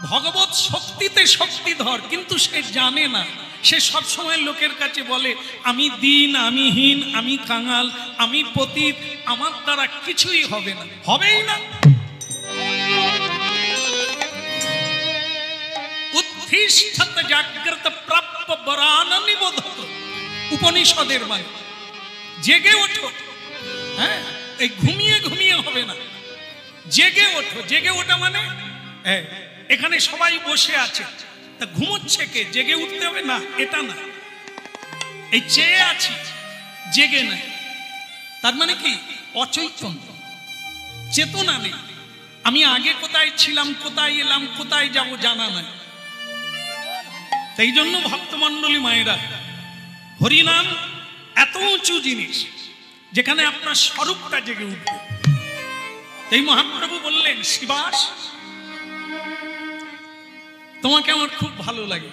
ভগবত শক্তিতে শক্তিধর, কিন্তু সে জানে না। সে সব সময় লোকের কাছে বলে আমি দীন, আমি হীন, আমি কাঙাল, আমি পতিত, আমার দ্বারা কিছুই হবে না, হবেই না। উত্থিষ্ঠত জাগ্রত প্রাপ্য বরান নিবোধত, উপনিষদের বাণী। জেগে ওঠো, হ্যাঁ, এই ঘুমিয়ে ঘুমিয়ে হবে না, জেগে ওঠো। জেগে ওঠা মানে এখানে সবাই বসে আছে, তা ঘুমোচ্ছে কে? জেগে উঠতে হবে না, এটা না। এই চেয়ে আছি, জেগে নাই, তার মানে কি? অচৈতন্য, চেতনা নেই। আমি আগে কোথায় ছিলাম, কোথায় এলাম, কোথায় যাব জানা নাই। এই জন্য ভক্তমণ্ডলী মায়েরা, হরিনাম এত উঁচু জিনিস যেখানে আপনার স্বরূপটা জেগে উঠবে। এই মহাপ্রভু বললেন, শিবাস তোমাকে আমার খুব ভালো লাগে,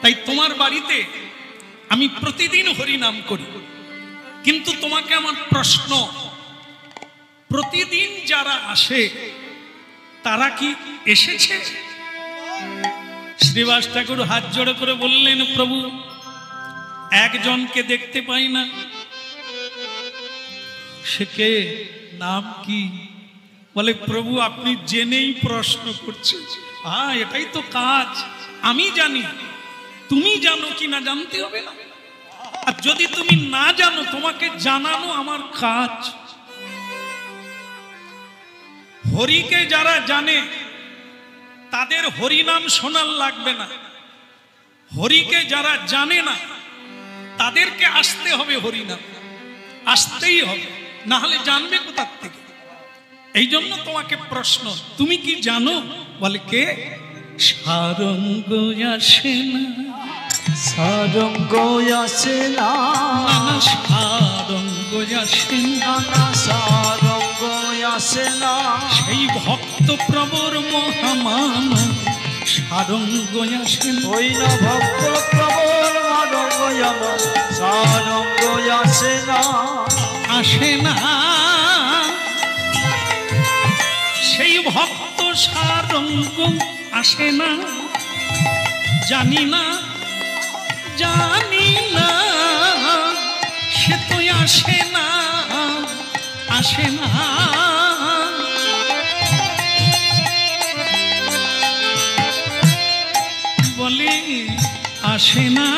তাই তোমার বাড়িতে আমি প্রতিদিন হরিনাম করি। কিন্তু তোমাকে আমার প্রশ্ন, প্রতিদিন যারা আসে তারা কি এসেছে? শ্রীবাস ঠাকুর হাত জোড়ো করে বললেন, প্রভু একজনকে দেখতে পাই না। সে কে? নাম কি? বলে, প্রভু আপনি জেনেই প্রশ্ন করছেন। হ্যাঁ, এটাই তো কাজ। আমি জানি, তুমি জানো কি না জানতে হবে না। আর যদি তুমি না জানো, তোমাকে জানানো আমার কাজ। হরিকে যারা জানে তাদের হরিনাম শোনার লাগবে না। হরিকে যারা জানে না তাদেরকে আসতে হবে হরিনাম, আসতেই হবে, না হলে জানবে কোথার থেকে। এই জন্য তোমাকে প্রশ্ন, তুমি কি জানো? বলে, কে? সারঙ্গ আসে না, সারঙ্গ আসে না, সারঙ্গ আসে না, সারঙ্গ আসে না। সেই ভক্ত প্রবর মহামান সারঙ্গ আসে না। ওই না ভক্ত প্রবল মানব সারঙ্গ আসে না, আসে না। সেই ভক্ত সারঙ্গ আসে না। জানি না, জানি না, সে তো আসে না, আসে না। বলে আসে না।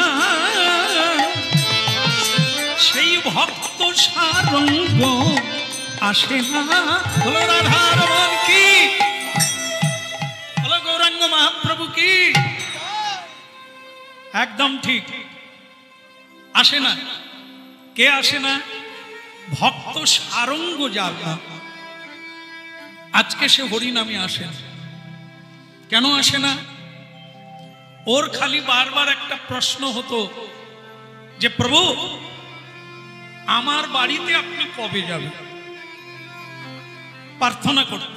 সেই ভক্ত সারঙ্গ আসে না। বলো রাধার মন কি, বলো গৌরাঙ্গ মহাপ্রভু কি। একদম ঠিক, আসে না। কে আসে না? ভক্ত সারঙ্গ যার নাম। আজকে সে হরিনামে আসে না। কেন আসে না? ওর খালি বারবার একটা প্রশ্ন হতো যে, প্রভু আমার বাড়িতে আপনি কবে যাবেন? প্রার্থনা করত।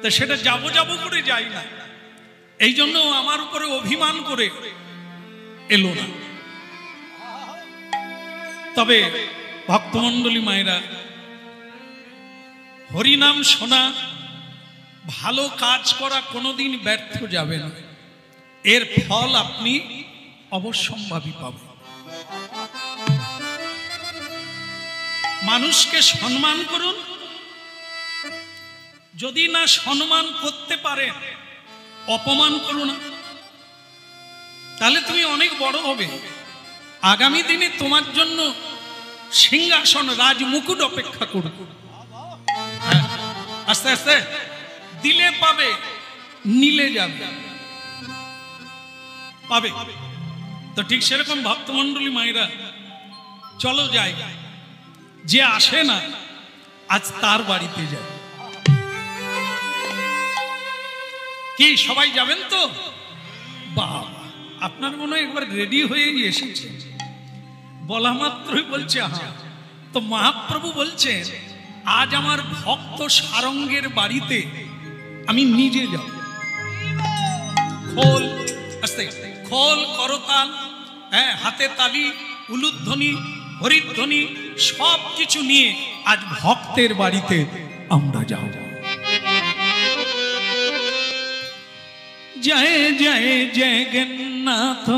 তো সেটা যাবো যাবো করে যাই না, এই জন্য আমার উপরে অভিমান করে এলো না। তবে ভক্তমণ্ডলী মায়েরা, হরিনাম শোনা, ভালো কাজ করা কোনোদিন ব্যর্থ যাবে না। এর ফল আপনি অবশ্যম্ভাবী পাবেন। মানুষকে সম্মান করুন। যদি না সম্মান করতে পারে, অপমান করুন না, তাহলে তুমি অনেক বড় হবে। আগামী দিনে তোমার জন্য সিংহাসন, রাজমুকুট অপেক্ষা করবে। আস্তে আস্তে দিলে পাবে, নিলে যাবে, পাবে। তো ঠিক সেরকম ভক্তমণ্ডলী মায়েরা, চলো যাই। যে আসে না আজ তার বাড়িতে যাই। কি সবাই যাবেন তো? বাবা, আপনার মনে হয় একবার রেডি হয়ে এসেছে। বলা মাত্রই বলছে হ্যাঁ। তো মহাপ্রভু বলছেন, আজ আমার ভক্ত সারঙ্গের বাড়িতে আমি নিজে যাব। খোল, আস্তে খোল, করতাল, হ্যাঁ, হাতে তালি, উলুধ্বনি, হরিধ্বনি সব কিছু নিয়ে আজ ভক্তের বাড়িতে আমরা যাব। জয় জয় জগন্নাথ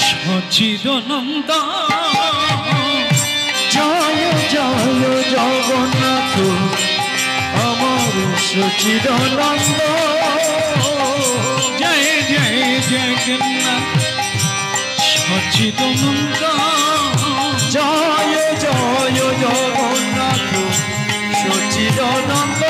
সচিদানন্দ, জয় জয় জগন্নাথ আমার সচিদানন্দ, জয় জয় জগন্নাথ সচিদানন্দ, জয় জয় জগন্নাথ সচিদানন্দ।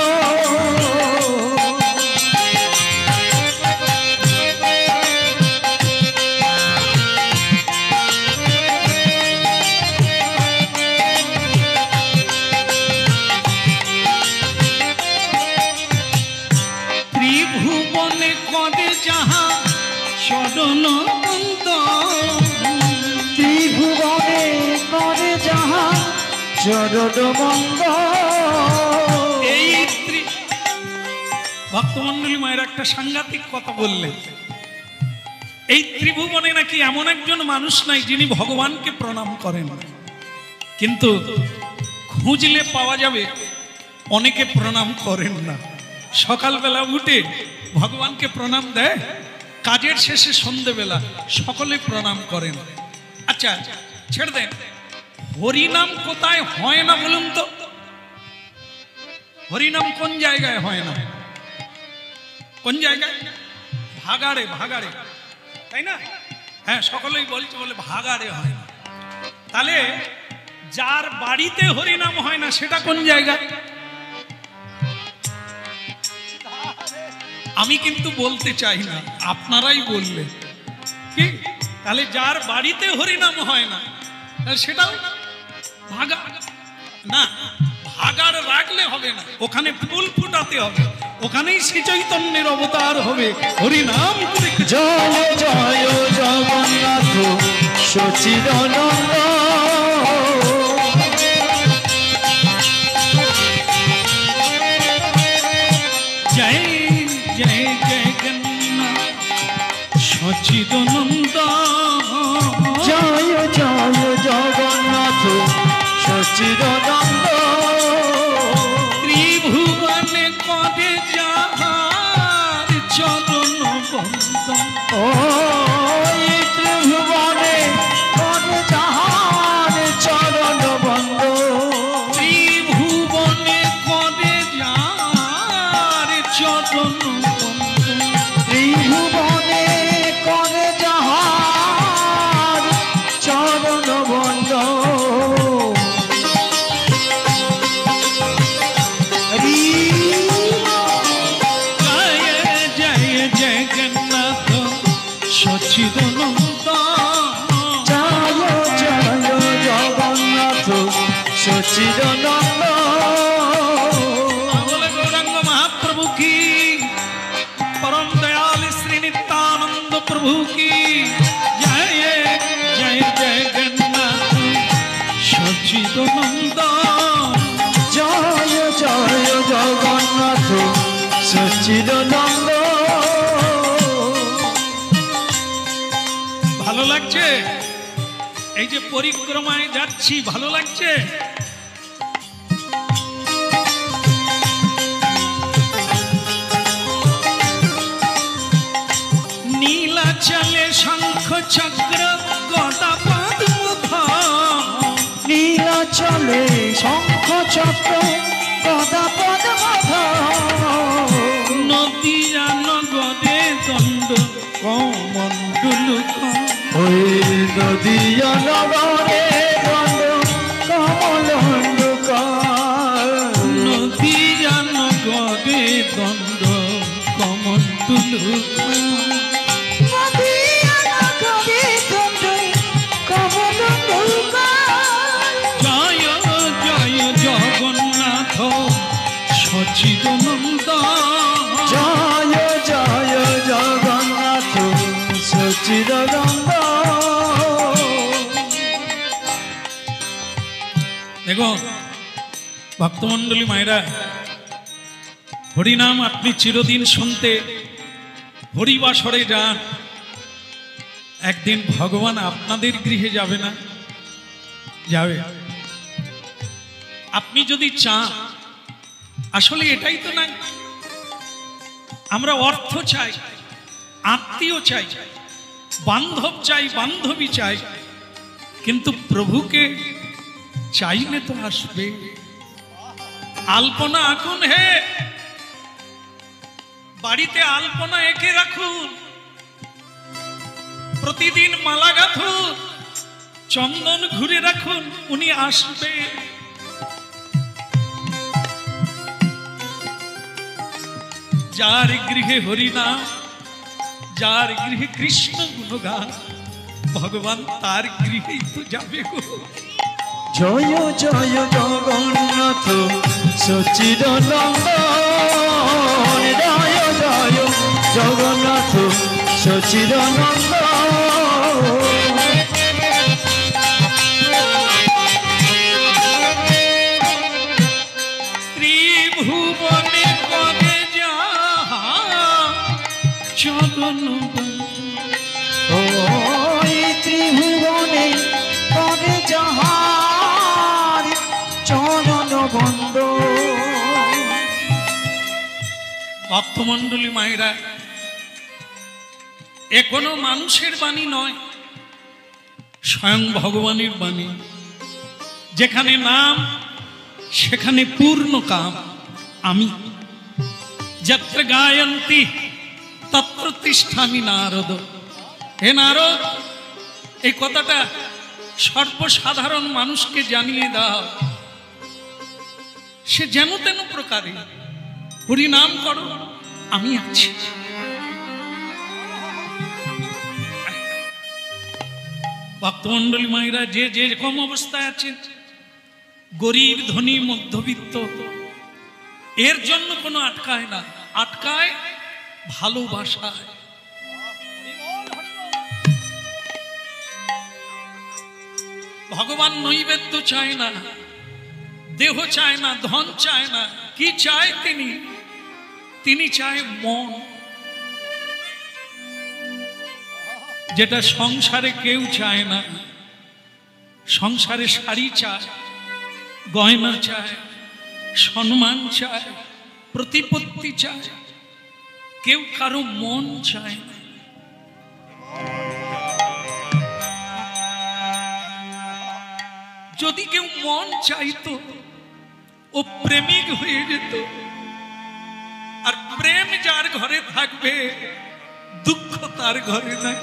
ত্রিভুবনে করে যাহা চরণবন্দ, ত্রিভুবনে করে যাহা চরণবন্দ। এই ভক্তমণ্ডলী ভক্তমণ্ডলী মায়ের একটা সাংঘাতিক কথা বললেন, এই ত্রিভুবনে নাকি এমন একজন মানুষ নাই যিনি ভগবানকে প্রণাম করেন, কিন্তু খুঁজলে পাওয়া যাবে অনেকে প্রণাম করেন না। সকালবেলা উঠে ভগবানকে প্রণাম দেয়, কাজের শেষে সন্ধেবেলা সকলে প্রণাম করেন। আচ্ছা ছেড়ে দেন, হরিনাম কোথায় হয় না বলুন তো? হরিনাম কোন জায়গায় হয় না? কোন জায়গায়? ভাগাড়ে, ভাগাড়ে, তাই না? হ্যাঁ, সকলেই বলছে, বলে ভাগাড়ে হয় না। তাহলে যার বাড়িতে হরিনাম হয় না সেটা কোন জায়গা? আমি কিন্তু বলতে চাই না, আপনারাই বললেন কি? তাহলে যার বাড়িতে হরিনাম হয় না সেটাও ভাগা না, ভাগাড় রাখলে হবে না, ওখানে ফুল ফুটাতে হবে, ওখানেই শ্রী চৈতন্যের অবতার হবে। হরিনাম করে জয় জয় জগন্নাথ সচিদানন্দ, জয় জয় জগন্নাথ সচিদানন্দ, জয় জয় জগন্নাথ সচিদানন্দ, ত্রিভুবনে করে যাহার চরণ বন্দন, ওই ত্রিভুবনে করে যাহার চরণ বন্দ, ত্রিভুবনে করে যাহার চরণ বন্দন, ত্রিভুবনে করে যাহার চরণ বন্দ, জয় জয় জগন্নাথ সচিদানন্দ, জয় জয় জগন্নাথ সচিদানন্দ, বলে গৌরাঙ্গ মহাপ্রভু কি, परम दयाल श्री नित्यानंद प्रभु की जय जय जगन्नाथ सच्चिदानंद, জয় জয় জগন্নাথ সচিদানন্দ। ভালো লাগছে? এই যে পরিক্রমায় যাচ্ছি, ভালো লাগছে? নীলাচলে শঙ্খ চক্র গদা পদ্ম, নীলাচলে শঙ্খ চক্র গদা পদ্ম, নদিয়া নগরে দণ্ড কমণ্ডলুক, ওই নদিয়া নগরে দণ্ড কমলণ্ডকার, নদিয়া নগরে দণ্ড কমণ্ডলুক, নদিয়া নগরে দণ্ড কমণ্ডলুকার, জয় জয় জগন্নাথ সচিদানন্দ, জয় জয় জগন্নাথ সচিদানন্দ। দেখো ভক্তমণ্ডলী মায়েরা, হরিনাম আপনি চিরদিন শুনতে হরিবাসরে যান, একদিন ভগবান আপনাদের গৃহে যাবে না? যাবে। আপনি যদি চান, আসলে এটাই তো না, আমরা অর্থ চাই, আত্মীয় চাই, বান্ধব চাই, বান্ধবী চাই, কিন্তু প্রভুকে চাইলে তো আসবে। আলপনা আঁকুন, হে বাড়িতে আলপনা এঁকে রাখুন, প্রতিদিন মালা গাঁথুন, চন্দন ঘুরে রাখুন, উনি আসবে। যার গৃহে হরিনাম, যার গৃহে কৃষ্ণ গুণগান, ভগবান তার গৃহেই তো যাবে গো। জয় জয় জগন্নাথ সচিদানন্দ, জয় জয় জগন্নাথ সচিদানন্দ, ত্রিভুবনে করে যাহার চরণ ওই ত্রিভুবনে করে যাহার চরণ বন্ধ। ভক্তমণ্ডলী মায়েরা, এ কোনো মানুষের বাণী নয়, স্বয়ং ভগবানের বাণী। যেখানে নাম সেখানে পূর্ণ কাম। আমি যত্র গায়ন্তি তত্র তিষ্ঠামি নারদ। হে নারদ, এই কথাটা সর্বসাধারণ মানুষকে জানিয়ে দাও। সে যেন তেন প্রকারে হরি নাম করো, আমি আছি। ভক্তমণ্ডলী মায়েরা, যে যেরকম অবস্থায় আছেন, গরিব ধনী মধ্যবিত্ত, এর জন্য কোনো আটকায় না, আটকায় ভালোবাসায়। ভগবান নৈবেদ্য চায় না, দেহ চায় না, ধন চায় না। কি চায় তিনি? তিনি চায় মন, যেটা সংসারে কেউ চায় না। সংসারে শাড়ি চায়, গয়না চায়, সম্মান চায়, প্রতিপত্তি চায়, কেউ কারো মন চায় না। যদি কেউ মন চাইতো, ও প্রেমিক হয়ে যেত। আর প্রেম যার ঘরে থাকবে, দুঃখ তার ঘরে নাই।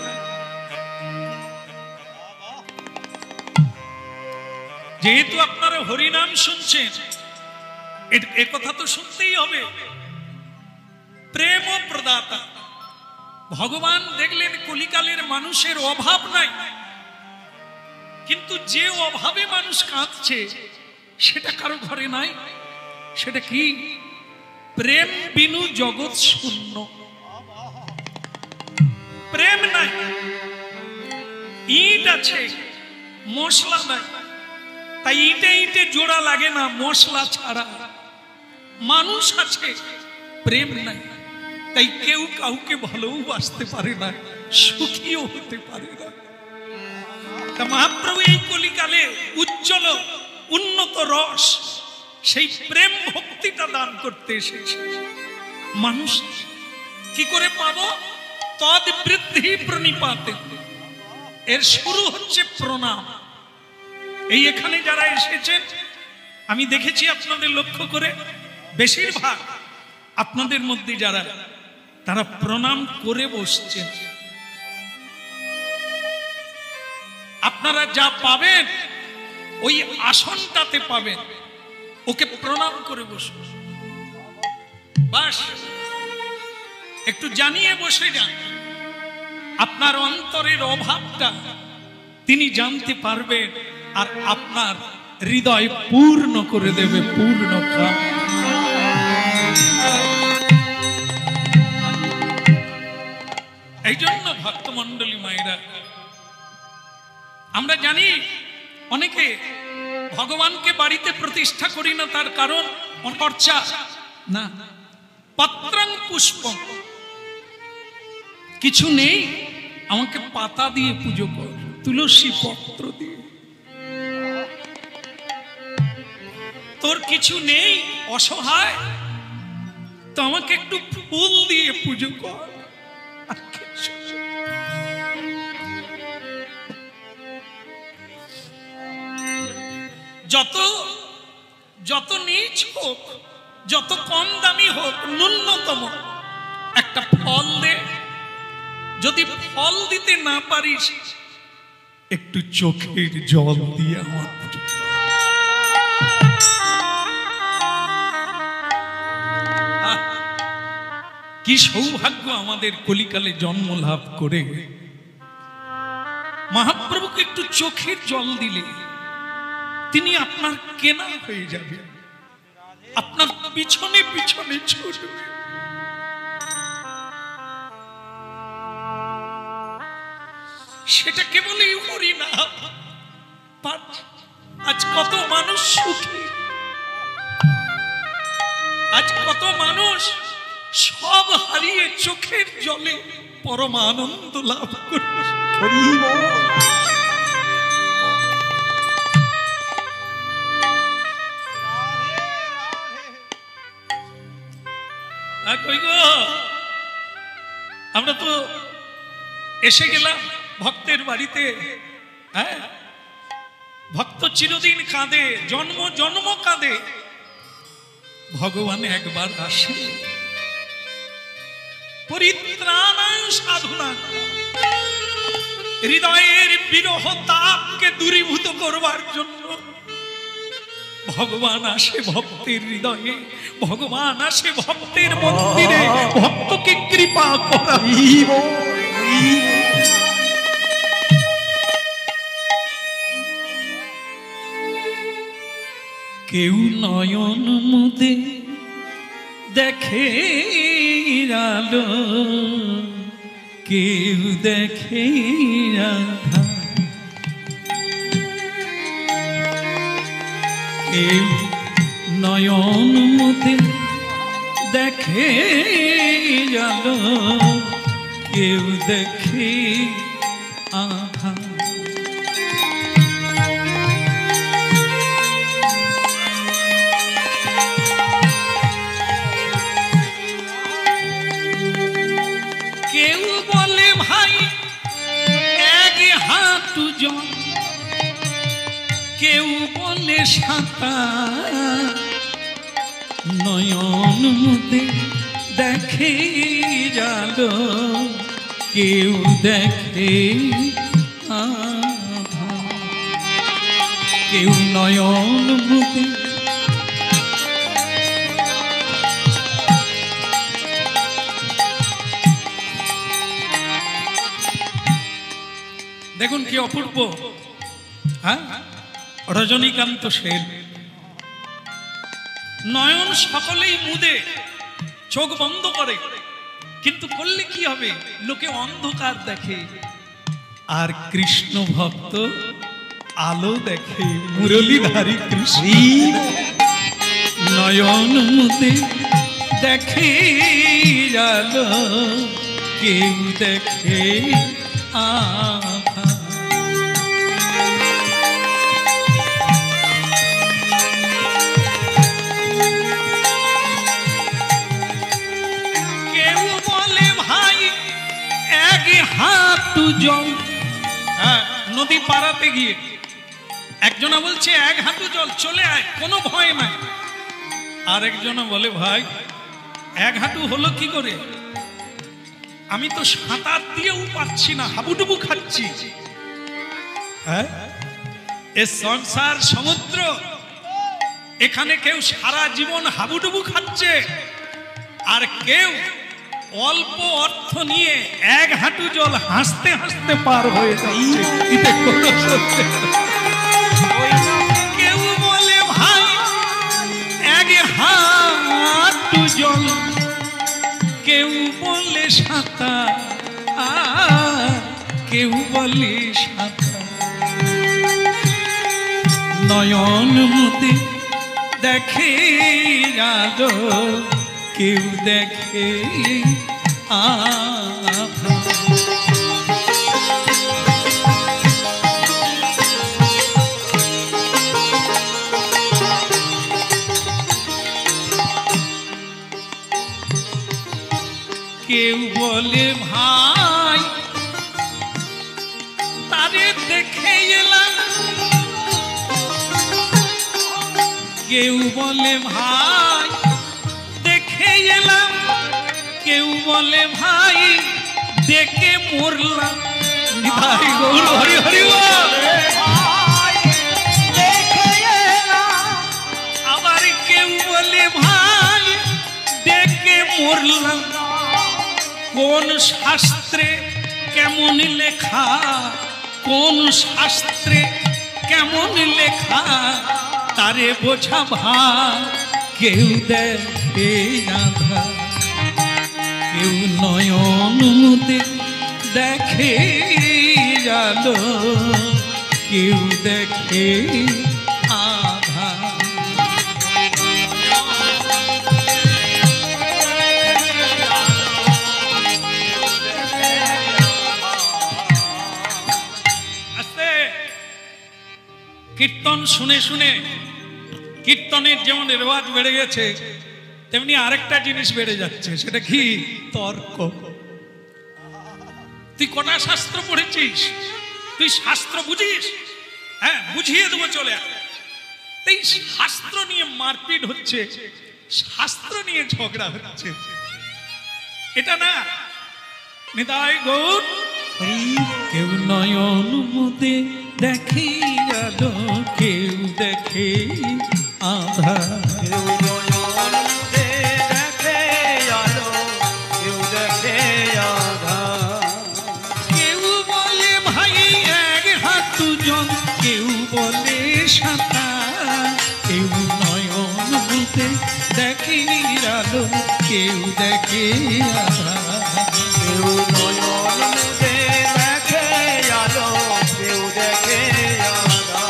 যেহেতু আপনারা হরিনাম শুনছেন, এ কথা তো শুনতেই হবে। প্রেম ও প্রদাতা ভগবান দেখলেন কলিকালের মানুষের অভাব নাই, কিন্তু যে অভাবে মানুষ কাঁদছে সেটা কারো ঘরে নাই। সেটা কি? প্রেম বিনু জগৎ শূন্য। প্রেম নাই, ইট আছে, মশলা নাই। তাই ইটে ইটে জোড়া লাগে না মশলা ছাড়া। মানুষ আছে, প্রেম নাই, তাই কেউ কাউকে ভালোবাসতে পারে না, সুখীও হতে পারে না। তা মহাপ্রভু এই কলিকালে উজ্জ্বল উন্নত রস, সেই প্রেম ভক্তিটা দান করতে এসেছে। মানুষ কি করে পাবো? তদ বৃদ্ধি প্রণিপাতে। এর শুরু হচ্ছে প্রণাম। এই এখানে যারা এসেছেন, আমি দেখেছি আপনাদের লক্ষ্য করে, বেশিরভাগ আপনাদের মধ্যে যারা, তারা প্রণাম করে বসছেন। আপনারা যা পাবেন ওই আসনটাতে পাবেন, ওকে প্রণাম করে বসুন। বাস একটু জানিয়ে বসে যান। আপনার অন্তরের অভাবটা তিনি জানতে পারবেন, আর আপনার হৃদয় পূর্ণ করে দেবে, পূর্ণ কাম। এই জন্য ভক্তমণ্ডলী মায়েরা, আমরা জানি অনেকে ভগবানকে বাড়িতে প্রতিষ্ঠা করি না, তার কারণ খরচা না। পত্রং পুষ্পং, কিছু নেই, আমাকে পাতা দিয়ে পুজো কর, তুলসী পত্র দিয়ে। তোর কিছু নেই, অসহায়, তো আমাকে একটু ফুল দিয়ে পুজো কর। যত যত নীচ হোক, যত কম দামি হোক, ন্যূনতম একটা ফল দে। যদি ফল দিতে না পারিস, একটু চোখের জল দিয়ে আমার কি সৌভাগ্য আমাদের কলিকালে জন্ম লাভ করে। মহাপ্রভুকে একটু চোখের জল দিলে তিনি আপনার কেনা হয়ে যাবে, আপনার পিছনে পিছনে ছুটবে। সেটা কেবলই হরিনাম। আজ কত মানুষ সুখী, আজ কত মানুষ সব হারিয়ে চোখের জলে পরমানন্দ লাভ করবে। হরি বল। কই গো, আমরা তো এসে গেলাম ভক্তের বাড়িতে। হ্যাঁ, ভক্ত চিরদিন কাঁদে, জন্ম জন্ম কাঁদে, ভগবান একবার আসে পরিত্রাণায় সাধনা, হৃদয়ের বিরহ তাপকে দূরীভূত করবার জন্য ভগবান আসে ভক্তের হৃদয়ে, ভগবান আসে ভক্তের মন্দিরে ভক্তকে কৃপা করা। কেউ নয়ন মুদে দেখে আলো, কেউ দেখে রাধা, কেউ নয়ন মুদে দেখে আলো, কেউ দেখে আধা। কেউ বলে ভাই এক হাঁটু জল, কেউ বলে সাঁতার, নয়ন মুদে দেখে জালো, কেউ দেখে আভা। কেউ নয়ন মুদে দেখুন কি অপূর্ব। হ্যাঁ, রজনীকান্ত সেন, নয়ন সকলেই মুদে, চোখ বন্ধ করে, কিন্তু করলে কি হবে, লোকে অন্ধকার দেখে, আর কৃষ্ণ ভক্ত আলো দেখে, মুরলীধারী কৃষ্ণ। নয়ন মুদে দেখে আলো, কেউ দেখে আভা। কেউ বলে ভাই এক হাঁটু জল, নদী পাড়াতে গিয়ে একজনা বলছে এক হাঁটু জল, চলে আয়, কোনো ভয় নাই। আর একজনা বলে ভাই এক হাঁটু হলো কি করে, আমি তো সাঁতার দিয়েও পাচ্ছি না, হাবুডুবু খাচ্ছি। হ্যাঁ, এ সংসার সমুদ্র, এখানে কেউ সারা জীবন হাবুডুবু খাচ্ছে, আর কেউ অল্প অর্থ নিয়ে এক হাঁটু জল হাসতে হাসতে পার হয়ে যাচ্ছে। কেউ বলে ভাই এক হাঁটু জল, কেউ বলে সাঁতার, কেউ বলে সাঁতার। নয়ন মুদে দেখে আলো, কেউ দেখে আভা। কেউ বলে ভাই তারে দেখে এলাম, কেউ বলে ভাই দেখে এলাম, কেউ বলে ভাই দেখে মরলাম। নিতাই গৌর হরি হরি বল। আবার কেউ বলে ভাই দেখে মরলাম। কোন শাস্ত্রে কেমন লেখা, কোন শাস্ত্রে কেমন লেখা, তারে বোঝা ভাই কেউ দেখে আধা। কেউ নয়ন মুদে দেখে আলো, কেউ দেখে আধা। কীর্তন শুনে শুনে কীর্তনের যেমন রেওয়াজ বেড়ে গেছে, তেমনি আরেকটা জিনিস বেড়ে যাচ্ছে, সেটা কি? তর্ক। তুই কটা শাস্ত্র পড়েছিস? তুই শাস্ত্র বুঝিস? হ্যাঁ, বুঝিয়ে দেবো, চলে আয়। এই শাস্ত্র নিয়ে মারপিট হচ্ছে, শাস্ত্র নিয়ে ঝগড়া হচ্ছে, এটা না। নিতাই গৌর। কেউ নয়ন মুদে দেখে আলো, কেউ দেখে আধার। কেউ নয়ন মুদে দেখে আলো, কেউ দেখে আধার। কেউ বলে ভাই এক হাত দুজন, কেউ বলে সাঁতার। কেউ নয়ন মুদে দেখে আলো, কেউ দেখে আধার। কেউ নয়ন মুদে দেখে আলো, কেউ দেখে আধার।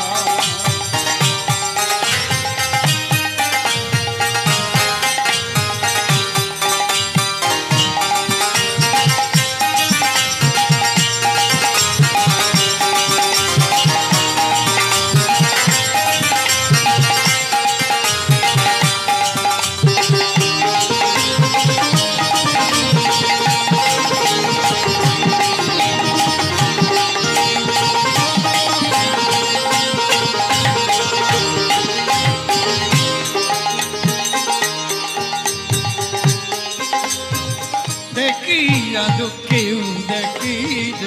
দেখি আলো, কেউ দেখে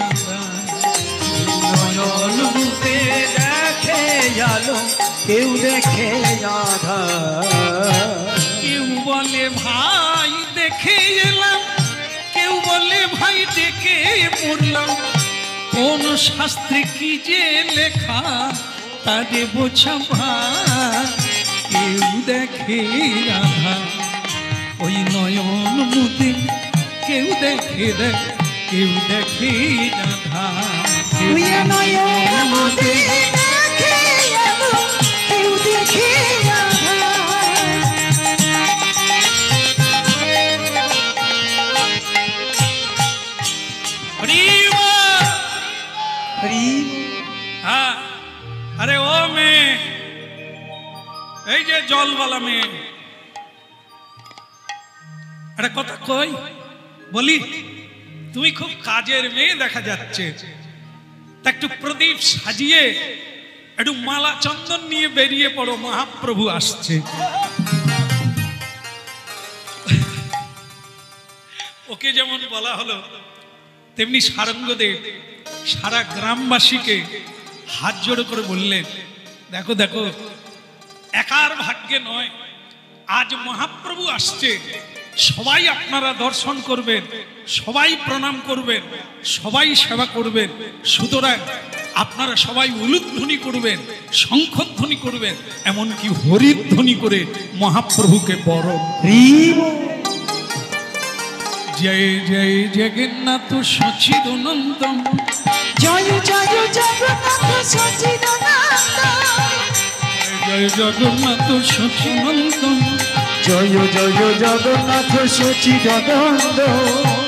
আধার। নয়ন মুদে দেখে আলো, কেউ দেখে আধার। কেউ বলে ভাই দেখে এলাম, কেউ বলে ভাই দেখে পড়লাম। কোন শাস্ত্রে কি যে লেখা তারে বোঝা ভাই। কেউ দেখে আধা, ওই নয়ন মুদে কেউ দেখে কেউ দেখে আধা। ওই নয়ন মুদে দেখে আলো, কেউ দেখে আধার। হ্যাঁ, আরে ও মেয়ে, এই যে জলওয়ালা মেয়ে, একটা কথা কই বলি, তুমি খুব কাজের মেয়ে দেখা যাচ্ছে, তা একটু প্রদীপ সাজিয়ে একটু মালা চন্দন নিয়ে বেরিয়ে পড়ো, মহাপ্রভু আসছে। ওকে যেমন বলা হলো, তেমনি সারঙ্গদেব সারা গ্রামবাসীকে হাত জোড়ো করে বললেন, দেখো দেখো, একার ভাগ্যে নয়, আজ মহাপ্রভু আসছে, সবাই আপনারা দর্শন করবেন, সবাই প্রণাম করবেন, সবাই সেবা করবেন। সুতরাং আপনারা সবাই উলুধ্বনি করবেন, শঙ্খধ্বনি করবেন, এমনকি হরিধ্বনি করে মহাপ্রভুকে বরণ। জয় জয় জগন্নাথ সচিদানন্দম, জয় জয় জগন্নাথ সচিদানন্দম, জয় জগন্নাথ সচিদানন্দম, জয় জয় জগন্নাথ সচিদানন্দম।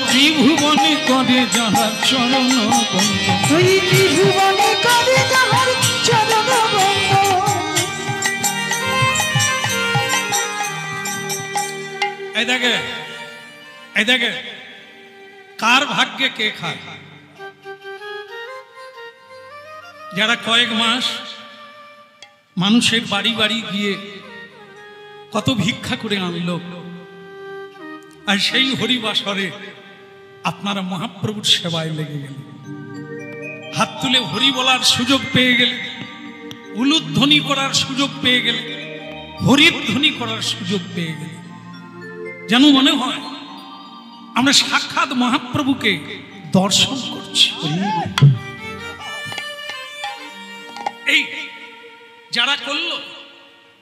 ত্রিভুবনে করে যাহার চরণ বন্দন, ওই ত্রিভুবনে করে যাহার চরণ বন্দন। এই দেখে, এই দেখে, কার ভাগ্যে কে খায়? যারা কয়েক মাস মানুষের বাড়ি বাড়ি গিয়ে কত ভিক্ষা করে আনলো, আর সেই হরিবাসরে আপনারা মহাপ্রভুর সেবায় লেগে গেলেন, হাত তুলে হরি বলার সুযোগ পেয়ে গেলেন, উলুধ্বনি করার সুযোগ পেয়ে গেলেন, হরিধ্বনি করার সুযোগ পেয়ে গেলেন। যেন মনে হয় আমরা সাক্ষাৎ মহাপ্রভুকে দর্শন করছি। এই যারা করলো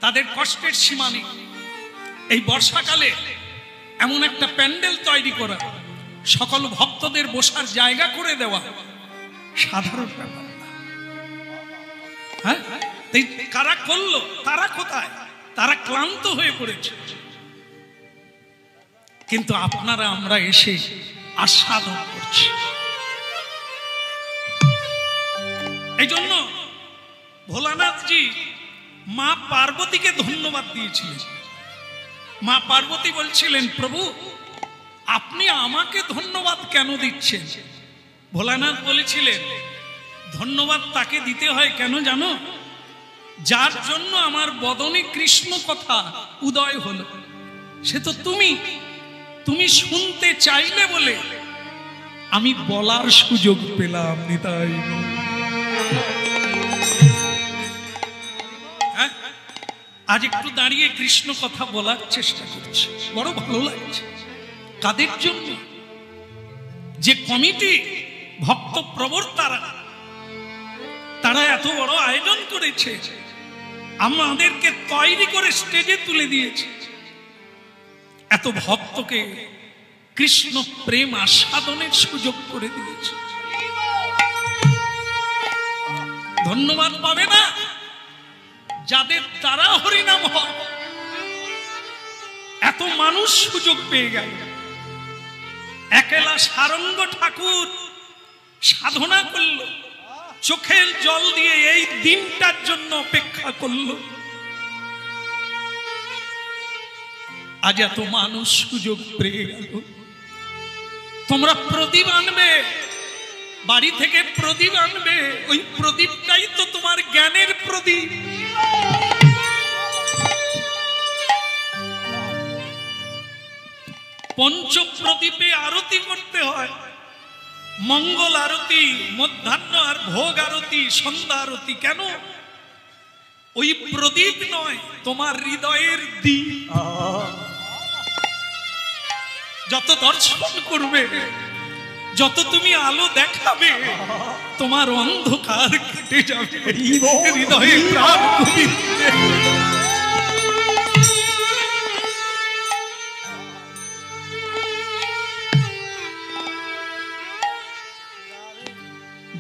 তাদের কষ্টের সীমা নেই। এই বর্ষাকালে এমন একটা প্যান্ডেল তৈরি করা, সকল ভক্তদের বসার জায়গা করে দেওয়া সাধারণ ব্যাপার না। হ্যাঁ, কারা করলো, তারা কোথায়? তারা ক্লান্ত হয়ে পড়েছে, কিন্তু আপনারা আমরা এসে আস্বাদন করছি। এই জন্য ভোলানাথজি মা পার্বতীকে ধন্যবাদ দিয়েছিলেন। মা পার্বতী বলছিলেন, প্রভু আপনি আমাকে ধন্যবাদ কেন দিচ্ছেন? ভোলানাথ বলেছিলেন, ধন্যবাদ তাকে দিতে হয় কেন জানো? যার জন্য আমার বদনে কৃষ্ণ কথা উদয় হলো, সে তো তুমি। তুমি শুনতে চাইলে বলে আমি বলার সুযোগ পেলাম। নিতাই আজ একটু দাঁড়িয়ে কৃষ্ণ কথা বলার চেষ্টা করছি, বড় ভালো লাগছে। কাদের জন্য? যে কমিটি ভক্ত প্রবর্তারা, তারা এত বড় আয়োজন করেছে, আমাদেরকে তৈরি করে স্টেজে তুলে দিয়েছে, এত ভক্তকে কৃষ্ণ প্রেম আস্বাদনের সুযোগ করে দিয়েছে। ধন্যবাদ পাবে না যাদের দ্বারা হরিনাম হয়। এত মানুষ সুযোগ পেয়ে গেল। একলা সারঙ্গ ঠাকুর সাধনা করল, চোখের জল দিয়ে এই দিনটার জন্য অপেক্ষা করল। আজ এত মানুষ সুযোগ পেয়ে গেল। তোমরা প্রদীপ আনবে, বাড়ি থেকে প্রদীপ আনবে, ওই প্রদীপটাই তো তোমার জ্ঞানের প্রদীপ। পঞ্চপ্রদীপে আরতি করতে হয়, মঙ্গল আরতি, মধ্যাহ্ন আর ভোগ আরতি, সন্ধ্যা আরতি। কেন? ওই প্রদীপ নয়, তোমার হৃদয়ের দীপ। যত দর্শন করবে, যত তুমি আলো দেখাবে, তোমার অন্ধকার কেটে যাবে। হৃদয়ে প্রাণ গোবিন্দে।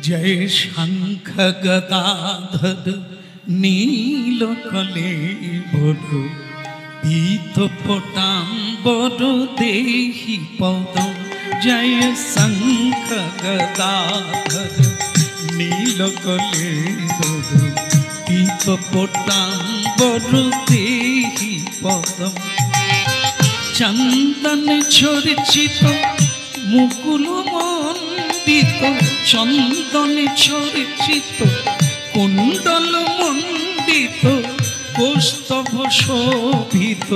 জয় শঙ্খ গদাধর নীল কলেবর পীত পটাম্বর দেহি পদম। জয় শঙ্খ গদাধর নীল কলেবর পীত পটাম্বর দেহি পদম। চন্দন চর্চিত মুকুল মণ্ডিত, চন্দন চর্চিত কুণ্ডল মণ্ডিত, কৌস্তভ শোভিত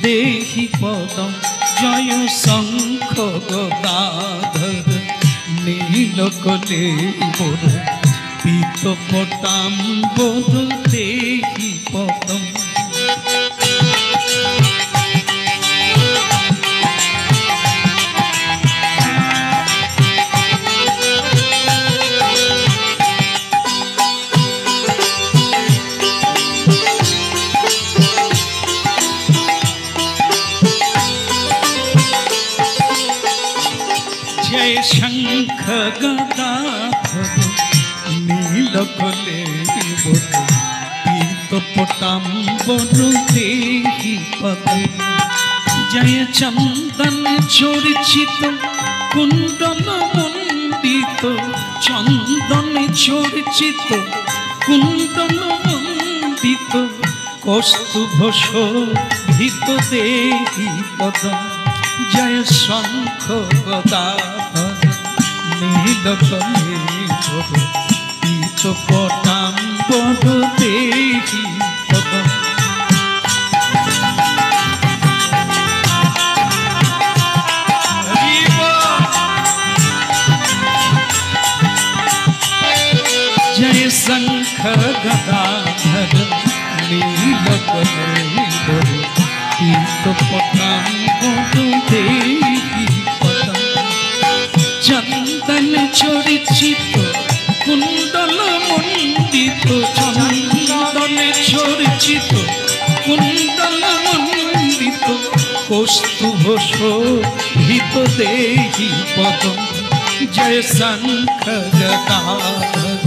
দেহি পদম। জয় শঙ্খ গদাধর নীল কলেবর পীত পটাম্বর দেহি পদম। শঙ্খ গদাধর নীল কলেবর পীত পটাম্বর দেহি পদম। জয় চন্দন চর্চিত কুণ্ডল মণ্ডিত, চন্দন চর্চিত কুণ্ডল মণ্ডিত, কৌস্তুভ শোভিত দেহি পদম। জয় শঙ্খ গদাধর নীল কলেবর পীত পটাম্বর দেহি পদম। জয় শঙ্খ গদাধর নীল কলেবর পীত পটাম্বর দেহি পদম। চন্দন চর্চিত কুণ্ডল মণ্ডিত, চন্দন চর্চিত কুণ্ডল মণ্ডিত, কৌস্তুভ শোভিত দেহি পদম। জয় শঙ্খ গদাধর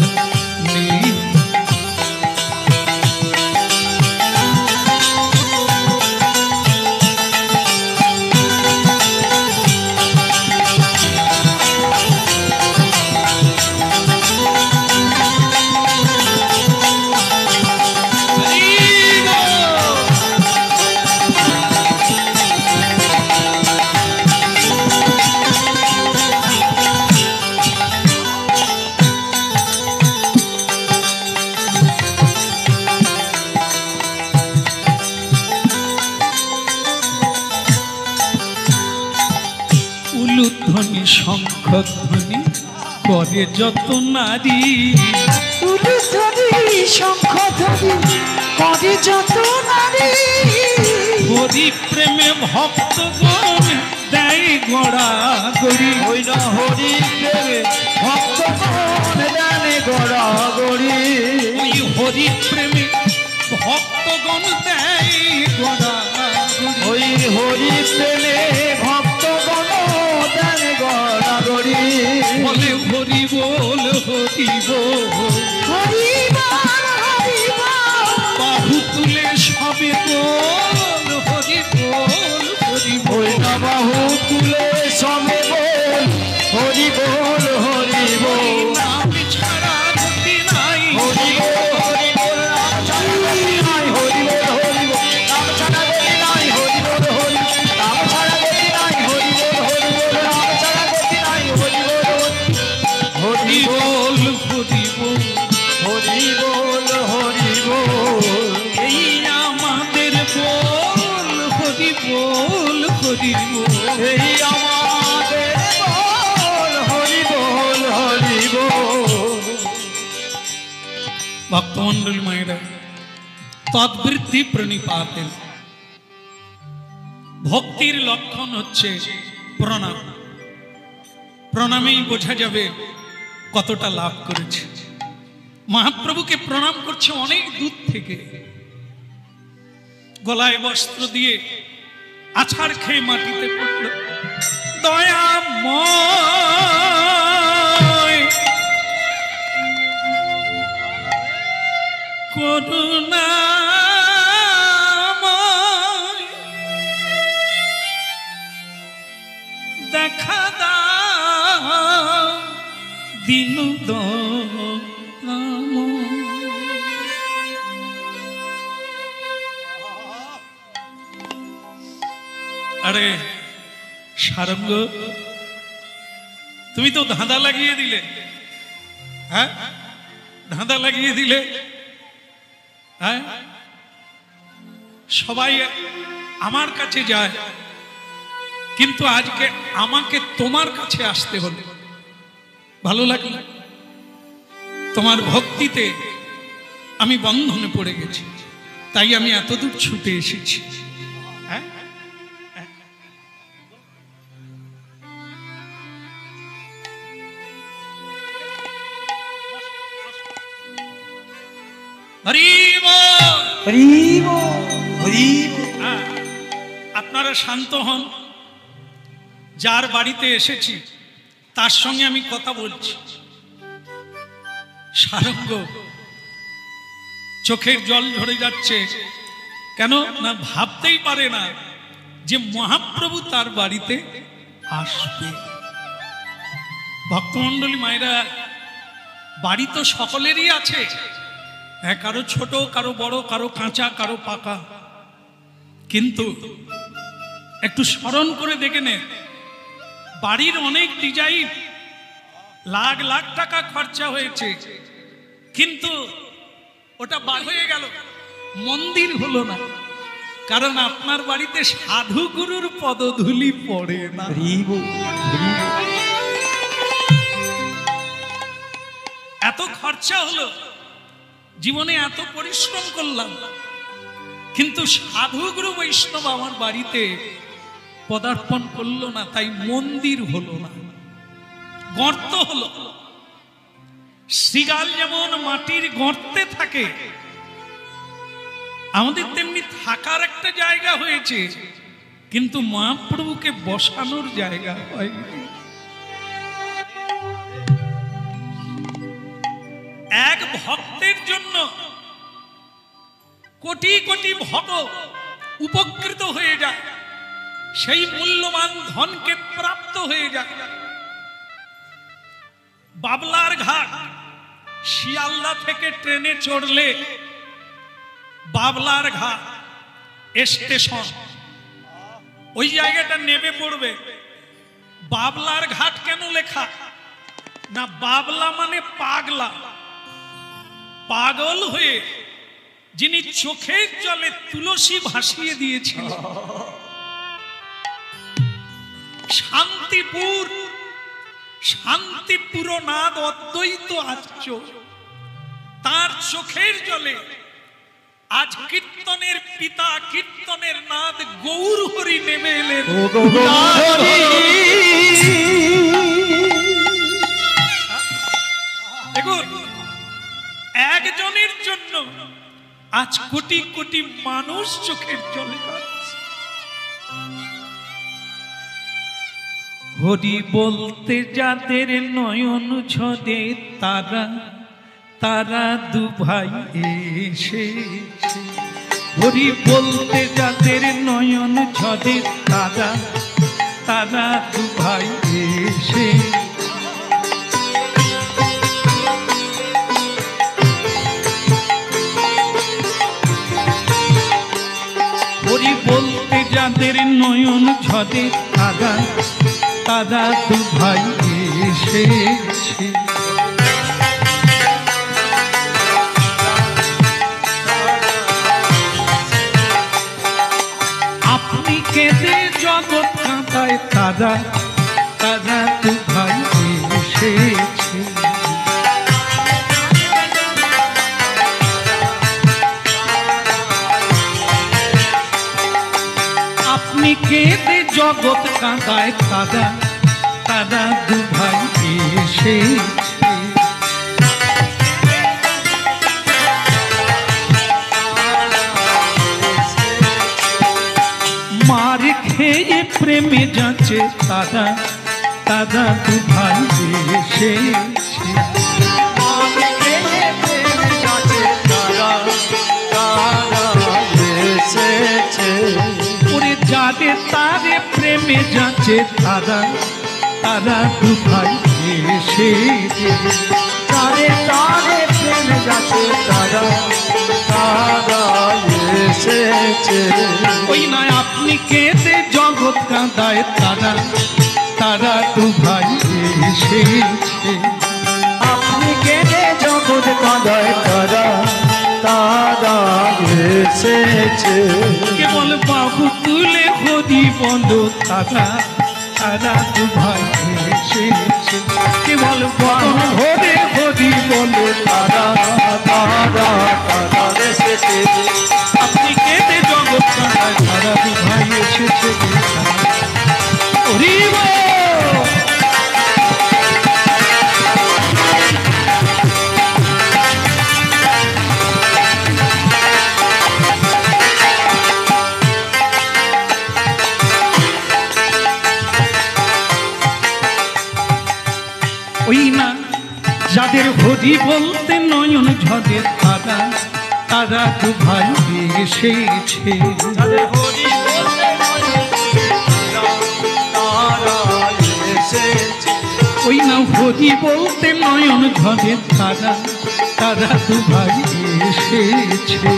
নীল। উলুধ্বনি শঙ্খধ্বনি করে যত নারী, উলুধ্বনি শঙ্খধ্বনি করে যত নারী, হরি প্রেমে ভক্তগণ দেয় গড়া গড়ি। ওই না হরি প্রেমে ভক্তগণ জানে গড়াগড়ি, ওই হরি প্রেমে ভক্তগণ দেয় গড়া গড়ি। ওই হরি প্রেমে ভক্তগণ জানে গড়াগড়ি, বলে হরি বল হরি বল, হরি বল হরি বল, বাহু তুলে সবে বল হরি বল হরি বল। ওই না বাহু তুলে সবে বল হরি বল হরি বল, নাম ছাড়া গতি নাই, হরি বল হরি বল, নাম ছাড়া গতি নাই, হরি বল হরি বল, নাম ছাড়া গতি নাই, হরি বল হরি বল, নাম ছাড়া গতি নাই, হরি বল হরি বল, নাম ছাড়া গতি নাই, হরি বল হরি হরি বল, বল হরি বল। হরি বল হরি বল, এই আমাদের বল হরি বল হরি বল। এই আমাদের বল হরি বল হরি বল। ভক্তমন্ডলী মায়েরা, তদ্বৃত্তি প্রণিপাতেন। ভক্তির লক্ষণ হচ্ছে প্রণাম। প্রণামেই বোঝা যাবে কতটা লাভ করেছে। মহাপ্রভুকে প্রণাম করছে অনেক দূর থেকে, গলায় বস্ত্র দিয়ে আছাড় খেয়ে মাটিতে পড়ল। দয়াময় করুণাময় দেখা দাও দিন আরে সারঙ্গ, তুমি তো ধাঁধা লাগিয়ে দিলে। হ্যাঁ, ধাঁধা লাগিয়ে দিলে। হ্যাঁ, সবাই আমার কাছে যায়, কিন্তু আজকে আমাকে তোমার কাছে আসতে হলো। ভালো লাগলো? তোমার ভক্তিতে আমি বন্ধনে পড়ে গেছি, তাই আমি এতদূর ছুটে এসেছি। হ্যাঁ, হরি বল। হরি বল হরি বল। হ্যাঁ, আপনারা শান্ত হন। যার বাড়িতে এসেছি তার সঙ্গে আমি কথা বলছি। সারঙ্গ চোখের জল ঝরে যাচ্ছে, কেন না ভাবতেই পারে না যে মহাপ্রভু তার বাড়িতে আসবে। ভক্তমণ্ডলী মায়েরা, বাড়ি তো সকলেরই আছে। হ্যাঁ, কারো ছোট, কারো বড়, কারো কাঁচা, কারো পাকা, কিন্তু একটু স্মরণ করে দেখে নে, বাড়ির অনেক ডিজাইন, লাখ লাখ টাকা খরচা হয়েছে, কিন্তু ওটা বার হয়ে গেল, মন্দির হলো না। কারণ আপনার বাড়িতে সাধু গুরুর পদধূলি পড়ে না। হরি বল হরি বল। এত খরচা হলো, জীবনে এত পরিশ্রম করলাম, কিন্তু সাধু গুরু বৈষ্ণব আমার বাড়িতে পদার্পণ করলো না, তাই মন্দির হলো না, গর্ত হলো। শ্রীগাল যেমন মাটির গর্তে থাকে, আমাদের তেমনি থাকার একটা জায়গা হয়েছে, কিন্তু মহাপ্রভুকে বসানোর জায়গা হয়নি। এক ভক্তের জন্য কোটি কোটি ভক্ত উপকৃত হয়ে যায়, সেই মূল্যবান ধনকে প্রাপ্ত হয়ে যায়। বাবলার ঘাট, শিয়ালদা থেকে ট্রেনে চড়লে বাবলার ঘাট স্টেশন, ওই জায়গাটা নেমে পড়বে। বাবলার ঘাট কেন লেখা? না, বাবলা মানে পাগলা, পাগল হয়ে যিনি চোখের জলে তুলসী ভাসিয়ে দিয়েছিলেন, শান্তিপুর, শান্তিপুরনাথ অদ্বৈত আর্য, তার চোখের জলে আজ কীর্তনের পিতা, কীর্তনের নাথ গৌর হরি নেমে এলেন। দেখুন, একজনের জন্য আজ কোটি কোটি মানুষ চোখের জলে কাঁদছে। হরি বলতে যাদের নয়ন ঝরে, তারা তারা দু ভাই এসেছে। হরি বলতে যাদের নয়ন ঝরে, তারা তারা দু ভাই এসে। হরি বলতে যাদের নয়ন ঝরে, তারা তারা দু ভাই এসেছে। আপনি কেঁদে জগৎ কাঁদায়, তারা তারা দু ভাই এসেছে। আপনি কেঁদে জগৎ কাঁদায়, তারা তারা দু ভাই এসেছে। মার খেয়ে প্রেমে যাচ্ছে, তারা তারা দু ভাই এসেছে। ওরে যাদের তারে প্রেমে যাচ্ছে, তারা তারা দু ভাই এসেছে। তারে তারে প্রেমে যাচ্ছে, তারা তারা এসেছে। ওই না আপনি কেঁদে জগৎ কাঁদায়, তারা তারা দু ভাই এসেছে। আপনি কেঁদে জগৎ কাঁদায়, তারা তারা এসেছে। কেবল বাবু তুলে হরি বলো, তারা তারা দু ভাই এসেছে। কেবল বাবু হরে হরি বলো, তারা তারা তারা এসেছে। আপনি কেঁদে জগৎ কাঁদায়, তারা দু ভাই এসেছে। হরি বল। ওই না যাদের হরি বলতে নয়ন ঝরে, তারা তারা দু ভাই এসেছে। তারে হরি বলতে তারা এসেছে। ওই না হরি বলতে নয়ন ঝরে, তারা তারা দু ভাই এসেছে।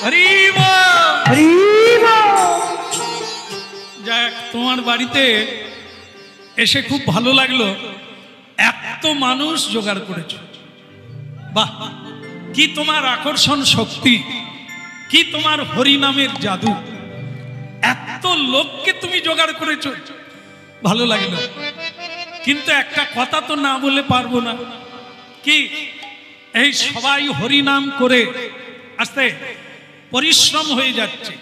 হরি বল। যাক, তোমার বাড়িতে এসে খুব ভালো লাগলো। এত মানুষ জোগাড় করেছো, বাহ! কি তোমার আকর্ষণ শক্তি, কি তোমার হরি নামের জাদু! এত লোককে তুমি জোগাড় করেছো, ভালো লাগলো। কিন্তু একটা কথা তো না বলে পারবো না, কি এই সবাই হরি নাম করে আস্তে পরিশ্রম হয়ে যাচ্ছে,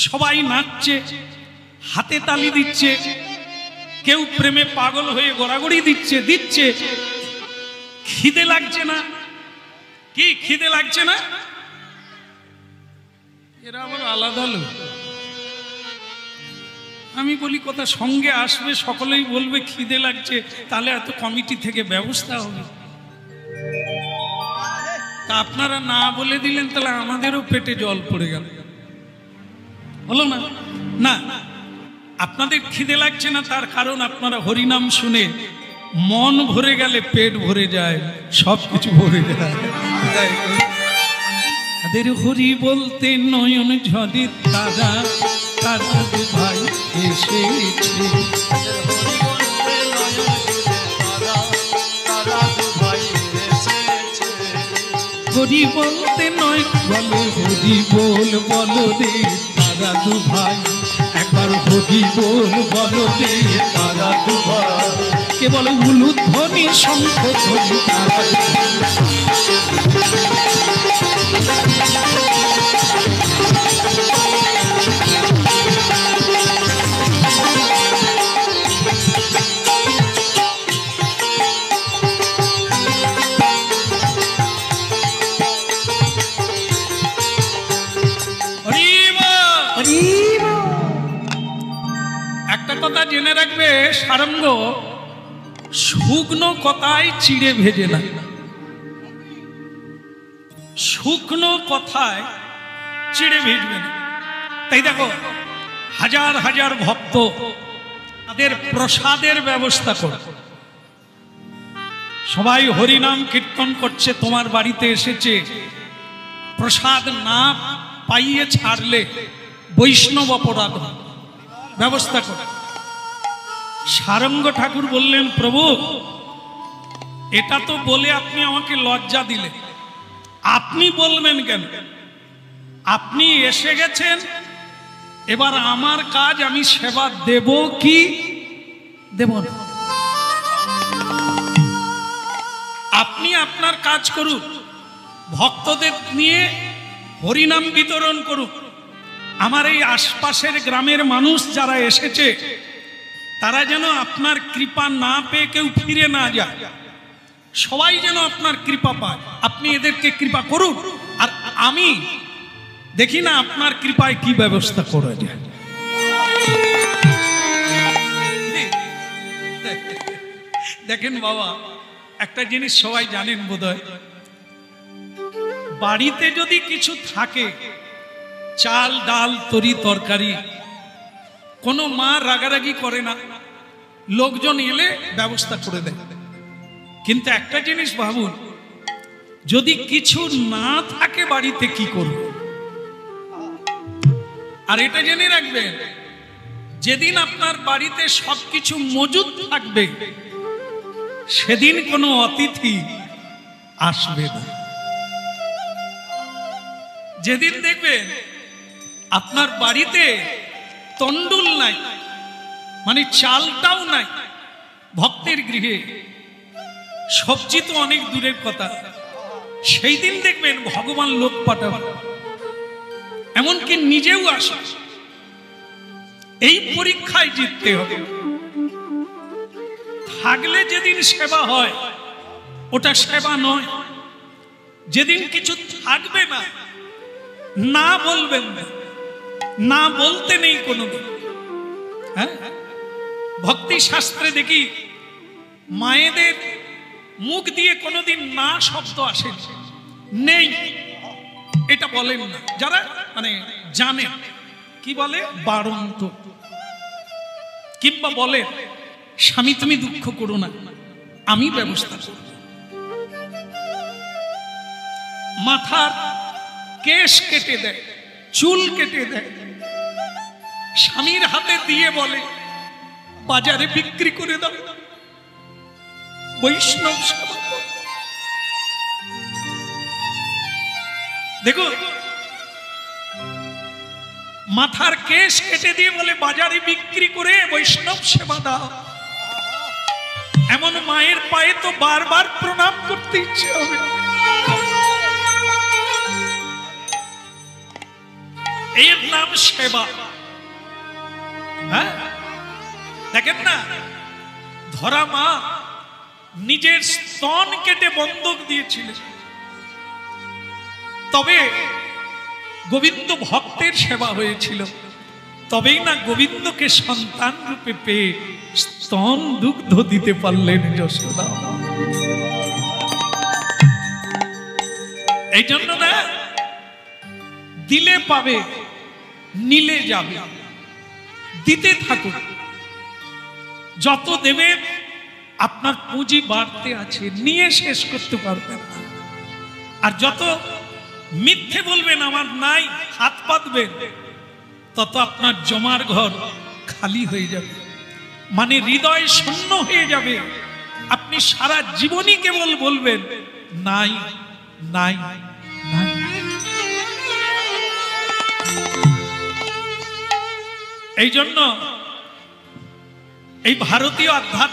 সবাই নাচছে, হাতে তালি দিচ্ছে, কেউ প্রেমে পাগল হয়ে গড়াগড়ি দিচ্ছে। খিদে লাগছে না? কি খিদে লাগছে না? এরা আবার আলাদা লোক। আমি বলি কথা সঙ্গে আসবে, সকলেই বলবে খিদে লাগছে, তাহলে এত কমিটি থেকে ব্যবস্থা হবে। তা আপনারা না বলে দিলেন, তাহলে আমাদেরও পেটে জল পড়ে গেল, হলো না? না, আপনাদের খিদে লাগছে না তার কারণ আপনারা হরিনাম শুনে মন ভরে গেলে পেট ভরে যায়, সব কিছু ভরে যায়। তাদের হরি বলতে নয়ন ঝরে, তারা তারা দু ভাই এসেছে। হরি বলতে নয় বলো হরি বল বলো রে তারা দু ভাই একবার হরি বল বলো রে তারা দু ভাই কেবল উলুধ্বনি শঙ্খ ধ্বনি তারা দু একটা কথা জেনে রাখবে সারঙ্গ শুকনো কথায় চিড়ে ভেজে না শুকনো কথায় চিড়ে ভেজবে না তাই দেখো হাজার হাজার ভক্ত তাদের প্রসাদের ব্যবস্থা করে সবাই হরিনাম কীর্তন করছে তোমার বাড়িতে এসেছে প্রসাদ না পাইয়ে ছাড়লে বৈষ্ণব অপরাধ ব্যবস্থা করে সারঙ্গ ঠাকুর বললেন প্রভু এটা তো বলে আপনি আমাকে লজ্জা দিলেন আপনি বলবেন কেন আপনি এসে গেছেন এবার আমার কাজ আমি সেবা দেব কি দেব না আপনি আপনার কাজ করুন ভক্তদের নিয়ে হরিনাম বিতরণ করুন আমার এই আশপাশের গ্রামের মানুষ যারা এসেছে তারা যেন আপনার কৃপা না পেয়ে কেউ ফিরে না যায় সবাই যেন আপনার কৃপা পায় আপনি এদেরকে কৃপা করুন আর আমি দেখি না আপনার কৃপায় কি ব্যবস্থা করা যায় দেখেন বাবা একটা জিনিস সবাই জানেন বোধহয় বাড়িতে যদি কিছু থাকে চাল ডাল তরি তরকারি কোনো মা রাগারাগি করে না লোকজন এলে ব্যবস্থা করে দেয় কিন্তু একটা জিনিস ভাবুন যদি কিছু না থাকে বাড়িতে কি করব আর এটা জেনে রাখবেন যেদিন আপনার বাড়িতে সবকিছু মজুদ থাকবে সেদিন কোনো অতিথি আসবে না যেদিন দেখবেন আপনার বাড়িতে তন্ডুল নাই মানে চালটাও নাই ভক্তের গৃহে সবজি তো অনেক দূরের কথা সেই দিন দেখবেন ভগবান লোক পাঠাবে এমনকি নিজেও আসে এই পরীক্ষায় জিততে হবে থাকলে যেদিন সেবা হয় ওটা সেবা নয় যেদিন কিছু থাকবে না না বলবেন না না বলতে নেই কোনোদিন হ্যাঁ ভক্তি শাস্ত্রে দেখি মায়েদের মুখ দিয়ে কোনোদিন না শব্দ আসে নেই এটা বলেন না যারা মানে জানে কি বলে বারন্ত কিংবা বলে স্বামী তুমি দুঃখ করো না আমি ব্যবস্থা করব মাথার কেশ কেটে দেয় চুল কেটে দেয় স্বামীর হাতে দিয়ে বলে বাজারে বিক্রি করে দাও বৈষ্ণব সেবা দেখো মাথার কেশ কেটে দিয়ে বলে বাজারে বিক্রি করে বৈষ্ণব সেবা দাও এমন মায়ের পায়ে তো বারবার প্রণাম করতে ইচ্ছে হবে এর নাম সেবা হ্যাঁ দেখেন না ধরা মা নিজের স্তন কেটে বন্ধক দিয়েছিলেন তবে গোবিন্দ ভক্তের সেবা হয়েছিল তবেই না গোবিন্দকে সন্তান রূপে পেয়ে স্তন দুগ্ধ দিতে পারলেন যশোদা এই জন্য না দিলে পাবে নিলে যাবে দিতে থাকুন যত দেবেন আপনার পুঁজি বাড়তে আছে নিয়ে শেষ করতে পারবেন না আর যত মিথ্যে বলবেন আমার নাই হাত পাতবেন তত আপনার জমার ঘর খালি হয়ে যাবে মানে হৃদয় শূন্য হয়ে যাবে আপনি সারা জীবনই কেবল বলবেন নাই নাই নাই। এই জন্য এই ভারতীয় আধ্যাত্মিক